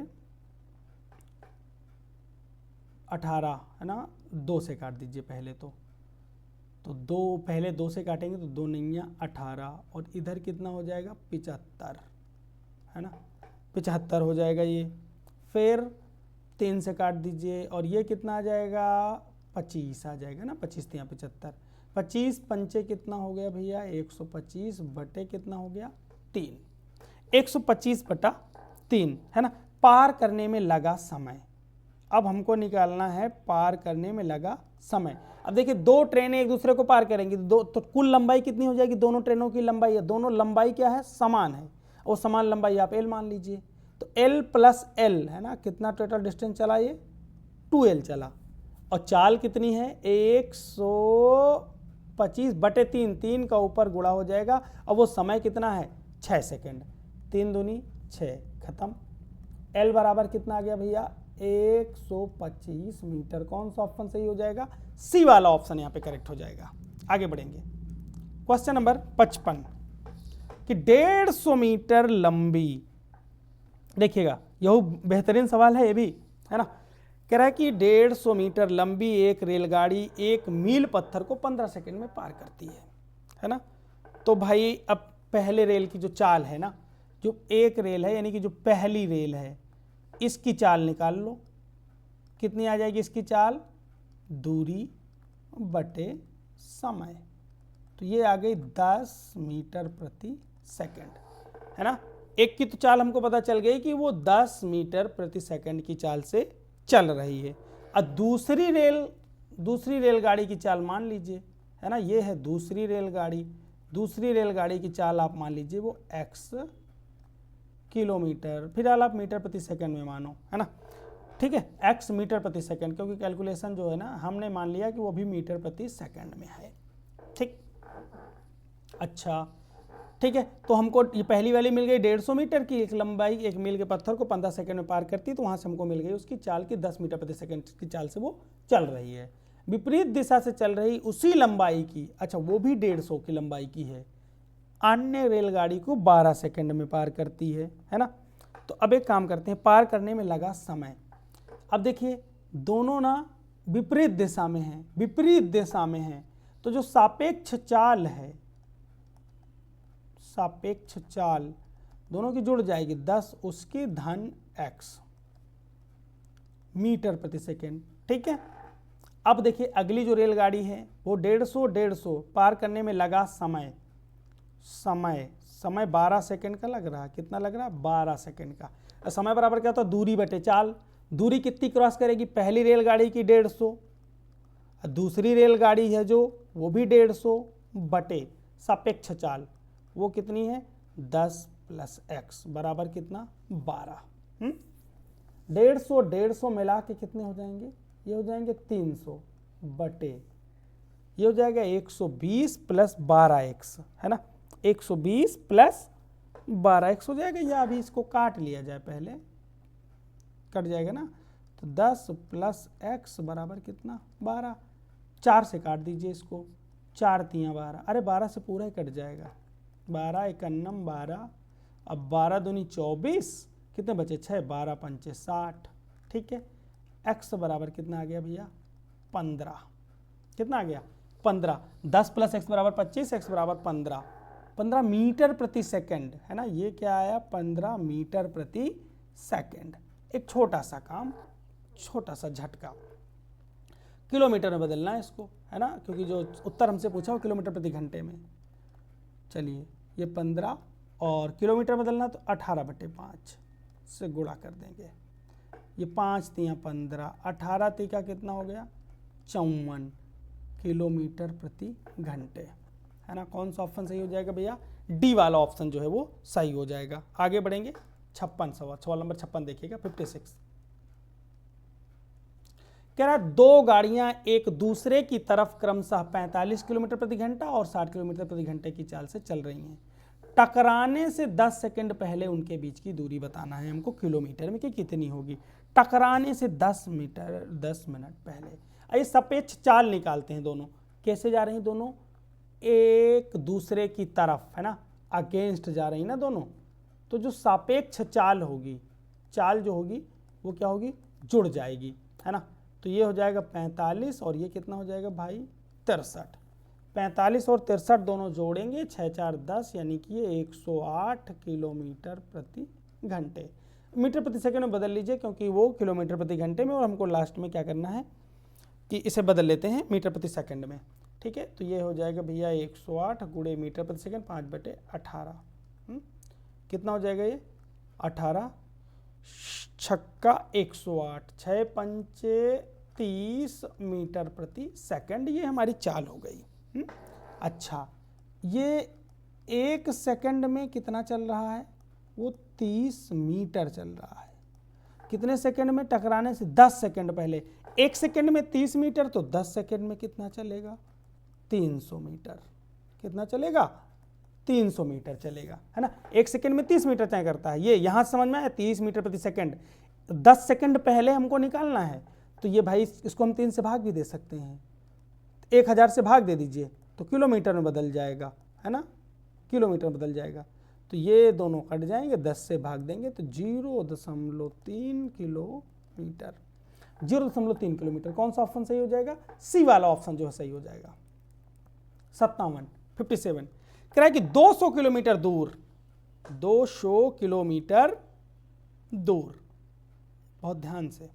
18 है ना, 2 से काट दीजिए पहले तो 2, पहले 2 से काटेंगे तो 2 9 18, और इधर कितना हो जाएगा 75, है ना, 75 हो जाएगा ये। फिर 3 से काट दीजिए और ये कितना आ जाएगा, 25 आ जाएगा ना, 25 3 75, 25 पंचे कितना हो गया भैया, 125 बटे कितना हो गया 3, 125/3 है ना। पार करने में लगा समय, अब हमको निकालना है पार करने में लगा समय। अब देखिए 2 ट्रेनें एक दूसरे को पार करेंगी तो कुल लंबाई कितनी हो जाएगी, दोनों ट्रेनों की लंबाई है, दोनों लंबाई क्या है, समान है, और समान लंबाई आप L मान लीजिए, तो L प्लस L है ना, कितना टोटल डिस्टेंस चला ये, 2L चला, और चाल कितनी है 125/3, 3 का ऊपर गुणा हो जाएगा, और वो समय कितना है 6 सेकंड, 3 दूनी 6, खत्म। L बराबर कितना आ गया भैया 125 मीटर। कौन सा ऑप्शन सही हो जाएगा, सी वाला ऑप्शन यहाँ पे करेक्ट हो जाएगा। आगे बढ़ेंगे, क्वेश्चन नंबर 55 कि 150 मीटर लंबी, देखिएगा यह बेहतरीन सवाल है ये भी, है ना, कह रहा है कि 150 मीटर लंबी एक रेलगाड़ी 1 मील पत्थर को 15 सेकंड में पार करती है ना। तो भाई अब पहले रेल की जो चाल है ना, जो एक रेल है यानी कि जो पहली रेल है, इसकी चाल निकाल लो, कितनी आ जाएगी इसकी चाल, दूरी बटे समय, तो ये आ गई 10 मीटर प्रति सेकंड, है ना। एक की तो चाल हमको पता चल गई कि वो 10 मीटर प्रति सेकंड की चाल से चल रही है। अब दूसरी रेलगाड़ी की चाल मान लीजिए, है ना, ये है दूसरी रेलगाड़ी की चाल आप मान लीजिए वो x किलोमीटर, फिलहाल आप मीटर प्रति सेकंड में मानो, है ना, ठीक है, x मीटर प्रति सेकंड, क्योंकि कैलकुलेशन जो है ना हमने मान लिया कि वो भी मीटर प्रति सेकंड में है, ठीक। अच्छा ठीक है, तो हमको ये पहली वाली मिल गई 150 मीटर की, एक लंबाई 1 मील के पत्थर को 15 सेकंड में पार करती है, तो वहाँ से हमको मिल गई उसकी चाल की 10 मीटर प्रति सेकंड की चाल से वो चल रही है। विपरीत दिशा से चल रही उसी लंबाई की, अच्छा वो भी 150 की लंबाई की है, अन्य रेलगाड़ी को 12 सेकंड में पार करती है ना। तो अब एक काम करते हैं, पार करने में लगा समय। अब देखिए दोनों ना विपरीत दिशा में हैं, तो जो सापेक्ष चाल दोनों की जुड़ जाएगी, 10 उसकी धन x मीटर प्रति सेकेंड, ठीक है। अब देखिए अगली जो रेलगाड़ी है वो 150 पार करने में लगा समय 12 सेकंड का लग रहा है, कितना लग रहा है 12 सेकंड का। समय बराबर क्या होता है, दूरी बटे चाल, दूरी कितनी क्रॉस करेगी, पहली रेलगाड़ी की 150, दूसरी रेलगाड़ी है जो वो भी 150 बटे सापेक्ष चाल, वो कितनी है 10 प्लस x बराबर कितना 12। 150 मिला के कितने हो जाएंगे, ये हो जाएंगे 300 बटे, ये हो जाएगा 120 प्लस 12x, है ना, 120 प्लस 12x हो जाएगा, या अभी इसको काट लिया जाए, पहले कट जाएगा ना, तो 10 प्लस x बराबर कितना 12, 4 से काट दीजिए इसको, 4 तियाँ 12, अरे 12 से पूरा ही कट जाएगा, 12 51 12, अब 12 दूनी 24, कितने बचे 6, 12 पंचे 60, ठीक है। x बराबर कितना आ गया भैया 15, कितना आ गया 15, 10 प्लस x बराबर 25, x बराबर 15 मीटर प्रति सेकंड, है ना, ये क्या आया 15 मीटर प्रति सेकंड, एक छोटा सा काम, छोटा सा झटका, किलोमीटर में बदलना है इसको, है ना, क्योंकि जो उत्तर हमसे पूछा वो किलोमीटर प्रति घंटे में। चलिए ये 15 और किलोमीटर बदलना तो 18/5 से गुणा कर देंगे। ये 5 तियाँ 15, 18 तिका कितना हो गया 54 किलोमीटर प्रति घंटे, है ना। कौन सा ऑप्शन सही हो जाएगा भैया, डी वाला ऑप्शन जो है वो सही हो जाएगा। आगे बढ़ेंगे 56 सवाल नंबर 56 देखिएगा 56। कह रहा दो गाड़ियां एक दूसरे की तरफ क्रमशः 45 किलोमीटर प्रति घंटा और 60 किलोमीटर प्रति घंटे की चाल से चल रही हैं। टकराने से 10 सेकंड पहले उनके बीच की दूरी बताना है हमको किलोमीटर में कि कितनी होगी। टकराने से 10 मिनट पहले। आइए सापेक्ष चाल निकालते हैं। दोनों कैसे जा रही हैं, दोनों एक दूसरे की तरफ, है ना, अगेंस्ट जा रही ना दोनों। तो जो सापेक्ष चाल होगी, चाल जो होगी वो क्या होगी, जुड़ जाएगी, है ना। तो ये हो जाएगा 45 और ये कितना हो जाएगा भाई 63। 45 और 63 दोनों जोड़ेंगे 6 4 10, यानी कि ये 108 किलोमीटर प्रति घंटे। मीटर प्रति सेकंड में बदल लीजिए क्योंकि वो किलोमीटर प्रति घंटे में, और हमको लास्ट में क्या करना है कि इसे बदल लेते हैं मीटर प्रति सेकंड में। ठीक है, तो ये हो जाएगा भैया 108 गुणे मीटर प्रति सेकंड 5/18। कितना हो जाएगा ये 18 छक्का 108, 6 पंचे 30 मीटर प्रति सेकंड, ये हमारी चाल हो गई। अच्छा, ये 1 सेकंड में कितना चल रहा है, वो 30 मीटर चल रहा है। कितने सेकंड में, टकराने से 10 सेकंड पहले। 1 सेकंड में 30 मीटर तो 10 सेकंड में कितना चलेगा 300 मीटर। कितना चलेगा 300 मीटर चलेगा, है ना। 1 सेकंड में 30 मीटर तय करता है, ये यहाँ समझ में आया 30 मीटर प्रति सेकंड। 10 सेकंड पहले हमको निकालना है, तो ये भाई इसको हम 3 से भाग भी दे सकते हैं। 1000 से भाग दे दीजिए तो किलोमीटर में बदल जाएगा, है ना, किलोमीटर में बदल जाएगा। तो ये दोनों कट जाएंगे, 10 से भाग देंगे तो 0.3 किलोमीटर। 0.3 किलोमीटर। कौन सा ऑप्शन सही हो जाएगा, सी वाला ऑप्शन जो है सही हो जाएगा। 57 कह रहा है कि 200 किलोमीटर दूर, 200 किलोमीटर दूर, बहुत ध्यान से,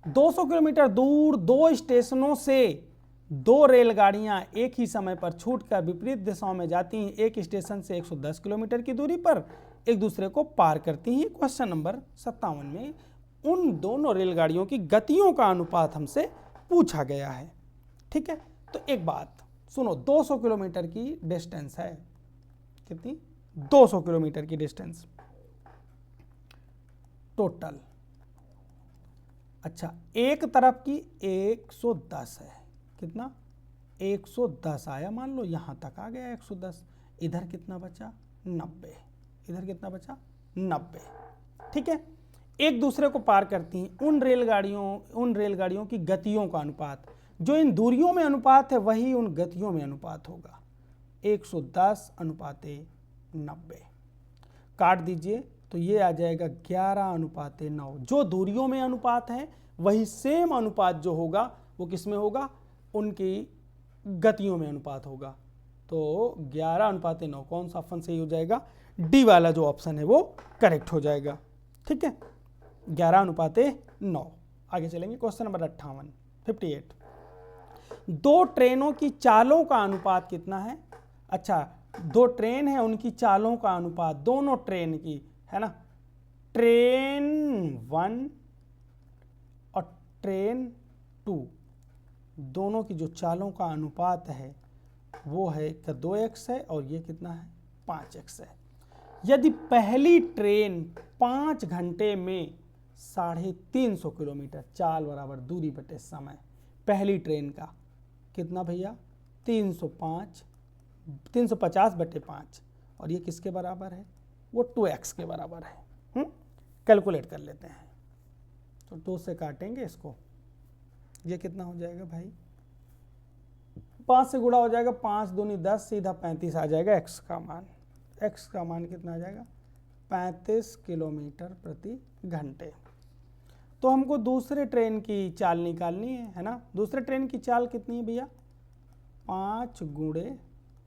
200 किलोमीटर दूर 2 स्टेशनों से 2 रेलगाड़ियां एक ही समय पर छूटकर विपरीत दिशाओं में जाती हैं। एक स्टेशन से 110 किलोमीटर की दूरी पर एक दूसरे को पार करती हैं। क्वेश्चन नंबर 57 में उन दोनों रेलगाड़ियों की गतियों का अनुपात हमसे पूछा गया है। ठीक है, तो एक बात सुनो, 200 किलोमीटर की डिस्टेंस है, कितनी 200 किलोमीटर की डिस्टेंस टोटल। अच्छा, एक तरफ की 110 है, कितना 110 आया, मान लो यहां तक आ गया 110। इधर कितना बचा 90, इधर कितना बचा 90। ठीक है, एक दूसरे को पार करती हैं। उन रेलगाड़ियों की गतियों का अनुपात, जो इन दूरियों में अनुपात है वही उन गतियों में अनुपात होगा। 110:90 काट दीजिए तो ये आ जाएगा 11:9। जो दूरियों में अनुपात है वही सेम अनुपात जो होगा वो किस में होगा, उनकी गतियों में अनुपात होगा। तो 11:9 कौन सा ऑप्शन सही हो जाएगा, डी वाला जो ऑप्शन है वो करेक्ट हो जाएगा। ठीक है, 11:9। आगे चलेंगे क्वेश्चन नंबर 58। 2 ट्रेनों की चालों का अनुपात कितना है। अच्छा, 2 ट्रेन है, उनकी चालों का अनुपात, दोनों ट्रेन की, है ना, ट्रेन 1 और ट्रेन 2, दोनों की जो चालों का अनुपात है वो है 2x है और ये कितना है 5x है। यदि पहली ट्रेन 5 घंटे में 350 किलोमीटर, चाल बराबर दूरी बटे समय, पहली ट्रेन का कितना भैया 350/5, और ये किसके बराबर है, वो 2x के बराबर है। कैलकुलेट कर लेते हैं, तो 2 से काटेंगे इसको, ये कितना हो जाएगा भाई 5 से गुणा हो जाएगा, 5 दूनी 10, सीधा 35 आ जाएगा। x का मान कितना आ जाएगा 35 किलोमीटर प्रति घंटे। तो हमको दूसरे ट्रेन की चाल निकालनी है ना। दूसरे ट्रेन की चाल कितनी है भैया 5 ×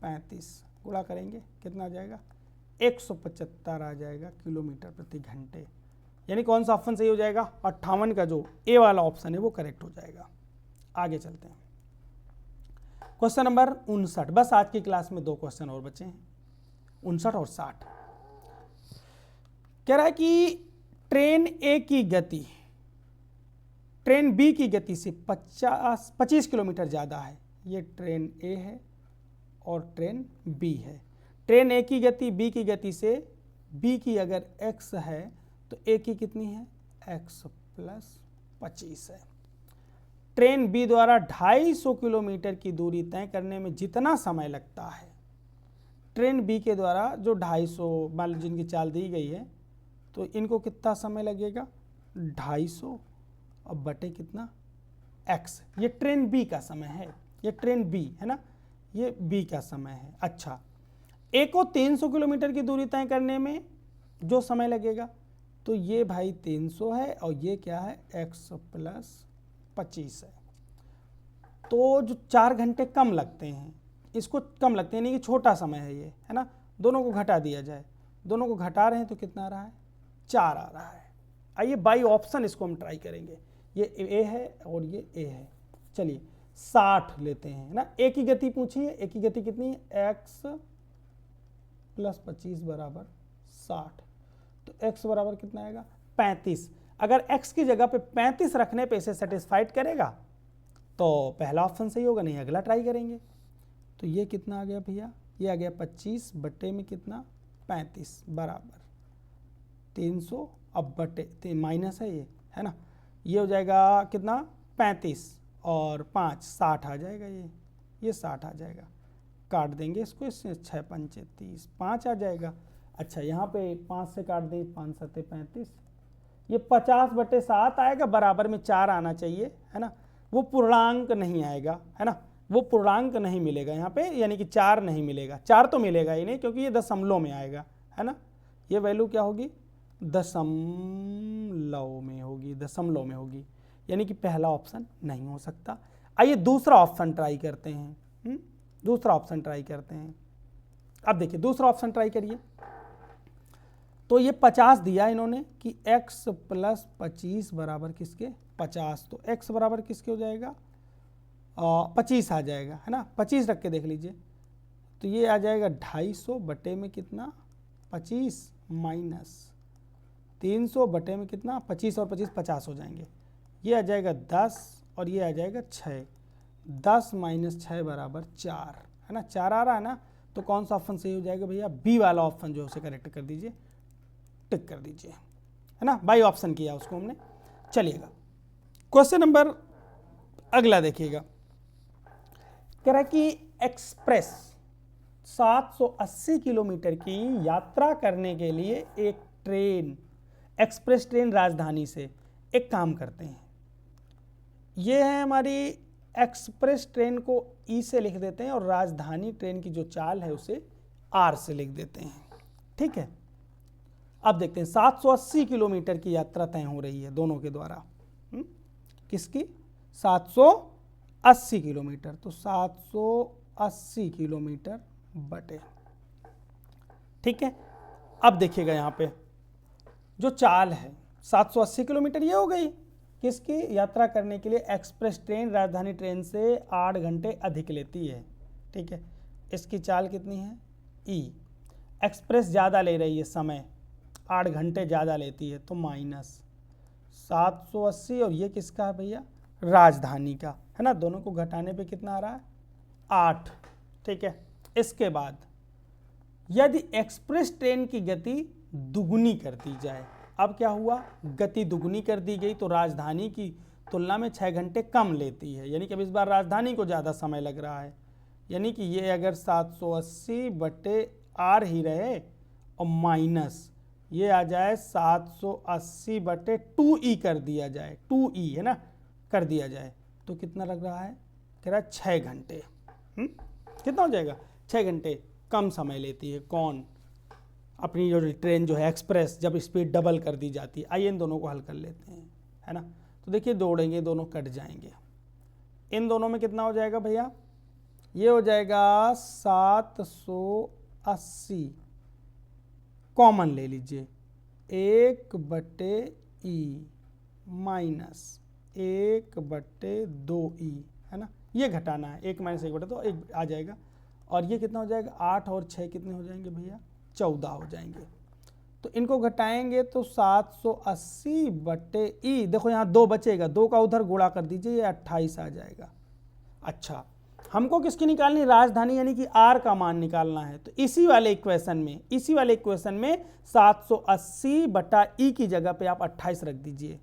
35 गुणा करेंगे कितना आ जाएगा 175 आ जाएगा किलोमीटर प्रति घंटे। यानी कौन सा ऑप्शन सही हो जाएगा? 58 का जो ए वाला ऑप्शन है वो करेक्ट हो जाएगा। आगे चलते हैं, क्वेश्चन नंबर 59। बस आज की क्लास में 2 क्वेश्चन और बचे हैं, 59 और 60। कह रहा है कि ट्रेन ए की गति ट्रेन बी की गति से 25 किलोमीटर ज़्यादा है। ये ट्रेन ए है और ट्रेन बी है। ट्रेन ए की गति बी की गति से, बी की अगर x है तो ए की कितनी है? x प्लस 25 है। ट्रेन बी द्वारा 250 किलोमीटर की दूरी तय करने में जितना समय लगता है, ट्रेन बी के द्वारा जो 250 मान लीजिए जिनकी चाल दी गई है, तो इनको कितना समय लगेगा? 250 और बटे कितना? x। ये ट्रेन बी का समय है, ये ट्रेन बी है ना, ये बी का समय है। अच्छा, ए को 300 किलोमीटर की दूरी तय करने में जो समय लगेगा, तो ये भाई 300 है और ये क्या है? x प्लस 25 है। तो जो 4 घंटे कम लगते हैं, इसको कम लगते हैं, यानी कि छोटा समय है ये, है ना। दोनों को घटा दिया जाए, दोनों को घटा रहे हैं तो कितना आ रहा है? 4 आ रहा है। आइए बाई ऑप्शन इसको हम ट्राई करेंगे। ये ए है और ये ए है। चलिए 60 लेते हैं, है ना। ए की गति पूछी है, ए की गति कितनी है? x प्लस 25 बराबर 60। तो x बराबर कितना आएगा? 35। अगर x की जगह पे 35 रखने पे इसे सेटिस्फाइड करेगा तो पहला ऑप्शन सही होगा, नहीं अगला ट्राई करेंगे। तो ये कितना आ गया भैया? ये आ गया 25 बटे में कितना? 35 बराबर 300, अब बटे माइनस है ये, है ना। ये हो जाएगा कितना? 35 और 5 60 आ जाएगा, ये 60 आ जाएगा। काट देंगे इसको, इससे 6 पंचे 30, 5 आ जाएगा। अच्छा, यहाँ पे 5 से काट दें, 5 सत्ते 35, ये 50 बटे 7 आएगा, बराबर में 4 आना चाहिए, है ना। वो पूर्णांक नहीं आएगा, है ना, वो पूर्णांक नहीं मिलेगा यहाँ पे, यानी कि 4 नहीं मिलेगा। 4 तो मिलेगा ही नहीं, क्योंकि ये दशमलव में आएगा, है ना। ये वैल्यू क्या होगी? दशमलव में होगी, दशमलव में होगी, यानी कि पहला ऑप्शन नहीं हो सकता। आइए दूसरा ऑप्शन ट्राई करते हैं। दूसरा ऑप्शन ट्राई करते हैं। अब देखिए दूसरा ऑप्शन ट्राई करिए। तो ये 50 दिया इन्होंने कि x प्लस 25 बराबर किसके? 50। तो x बराबर किसके हो जाएगा? 25 आ जाएगा, है ना। 25 रख के देख लीजिए, तो ये आ जाएगा 250 बटे में कितना? 25 माइनस 300 बटे में कितना? 25 और 25 50 हो जाएंगे। ये आ जाएगा 10 और ये आ जाएगा 6। 10 माइनस 6 बराबर 4, है ना। 4 आ रहा है ना। तो कौन सा ऑप्शन सही हो जाएगा भैया? बी वाला ऑप्शन जो है उसे करेक्ट कर दीजिए, टिक कर दीजिए, है ना। बाई ऑप्शन किया उसको हमने। चलिएगा क्वेश्चन नंबर अगला देखिएगा। कह रहा है कि एक्सप्रेस 780 किलोमीटर की यात्रा करने के लिए एक ट्रेन, एक्सप्रेस ट्रेन राजधानी से, एक काम करते हैं, ये है हमारी एक्सप्रेस ट्रेन को ई से लिख देते हैं और राजधानी ट्रेन की जो चाल है उसे आर से लिख देते हैं, ठीक है। अब देखते हैं 780 किलोमीटर की यात्रा तय हो रही है दोनों के द्वारा। किसकी? 780 किलोमीटर। तो 780 किलोमीटर बटे, ठीक है। अब देखिएगा यहाँ पे जो चाल है 780 किलोमीटर ये हो गई किसकी? यात्रा करने के लिए एक्सप्रेस ट्रेन राजधानी ट्रेन से 8 घंटे अधिक लेती है, ठीक है। इसकी चाल कितनी है? ई। एक्सप्रेस ज़्यादा ले रही है, समय 8 घंटे ज़्यादा लेती है, तो माइनस 780 और ये किसका है भैया? राजधानी का, है ना। दोनों को घटाने पे कितना आ रहा है? 8, ठीक है। इसके बाद यदि एक्सप्रेस ट्रेन की गति दुगुनी कर दी जाए, अब क्या हुआ? गति दुगुनी कर दी गई तो राजधानी की तुलना में 6 घंटे कम लेती है, यानी कि अब इस बार राजधानी को ज़्यादा समय लग रहा है। यानी कि ये अगर 780 बटे आर ही रहे और माइनस ये आ जाए 780 बटे 2e कर दिया जाए, 2e है ना, कर दिया जाए, तो कितना लग रहा है? कह रहा है 6 घंटे। कितना हो जाएगा? 6 घंटे कम समय लेती है। कौन? अपनी जो ट्रेन जो है एक्सप्रेस, जब स्पीड डबल कर दी जाती है। आइए इन दोनों को हल कर लेते हैं, है ना। तो देखिए जोड़ेंगे, दोनों कट जाएंगे। इन दोनों में कितना हो जाएगा भैया? ये हो जाएगा 780, कॉमन ले लीजिए, 1/e माइनस 1/2e, है ना, ये घटाना है। 1 - 1/2 1 आ जाएगा। और ये कितना हो जाएगा, 8 और 6 कितने हो जाएंगे भैया, 14 हो जाएंगे। तो इनको घटाएंगे तो 780/e, देखो यहाँ 2 बचेगा, 2 का उधर गुणा कर दीजिए, ये 28 आ जाएगा। अच्छा, हमको किसकी निकालनी, राजधानी यानी कि r का मान निकालना है। तो इसी वाले इक्वेशन में 780/e की जगह पे आप 28 रख दीजिए।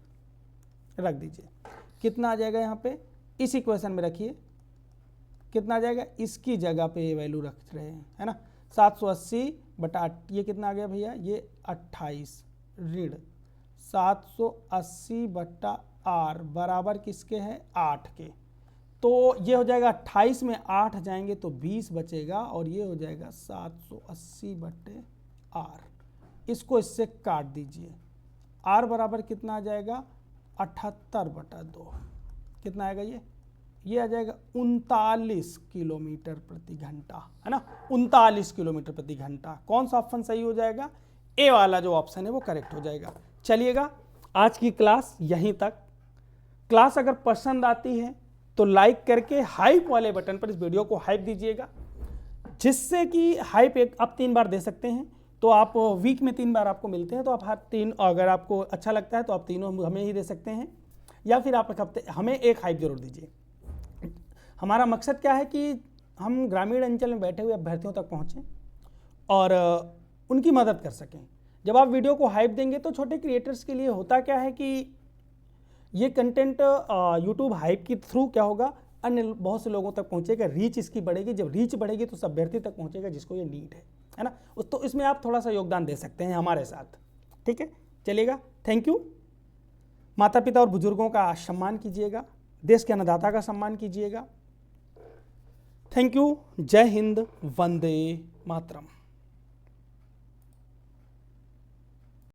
कितना आ जाएगा यहाँ पे, इस इक्वेशन में रखिए, कितना आ जाएगा, इसकी जगह पे ये वैल्यू रख रहे हैं, है ना। 780/, ये कितना आ गया भैया, ये 28 ऋण 780/r बराबर किसके है, 8 के। तो ये हो जाएगा 28 में 8 जाएंगे तो 20 बचेगा, और ये हो जाएगा 780/r। इसको इससे काट दीजिए, r बराबर कितना आ जाएगा, 78/2। कितना आएगा ये आ जाएगा 39 किलोमीटर प्रति घंटा, है ना, 39 किलोमीटर प्रति घंटा। कौन सा ऑप्शन सही हो जाएगा, ए वाला जो ऑप्शन है वो करेक्ट हो जाएगा। चलिएगा, आज की क्लास यहीं तक। क्लास अगर पसंद आती है तो लाइक करके हाइप वाले बटन पर इस वीडियो को हाइप दीजिएगा, जिससे कि हाइप आप 3 बार दे सकते हैं। तो आप वीक में 3 बार आपको मिलते हैं, तो आप हर 3, अगर आपको अच्छा लगता है तो आप तीनों हमें ही दे सकते हैं, या फिर आप एक हफ्ते हमें एक हाइप जरूर दीजिए। हमारा मकसद क्या है कि हम ग्रामीण अंचल में बैठे हुए अभ्यर्थियों तक पहुँचें और उनकी मदद कर सकें। जब आप वीडियो को हाइप देंगे तो छोटे क्रिएटर्स के लिए होता क्या है कि ये कंटेंट यूट्यूब हाइप के थ्रू क्या होगा, अन्य बहुत से लोगों तक पहुंचेगा, रीच इसकी बढ़ेगी। जब रीच बढ़ेगी तो सब अभ्यर्थी तक पहुंचेगा जिसको ये नीड है ना। तो इसमें आप थोड़ा सा योगदान दे सकते हैं हमारे साथ, ठीक है। चलिएगा, थैंक यू। माता पिता और बुजुर्गों का सम्मान कीजिएगा, देश के अन्नदाता का सम्मान कीजिएगा। Thank you. जय हिंद, वंदे मातरम।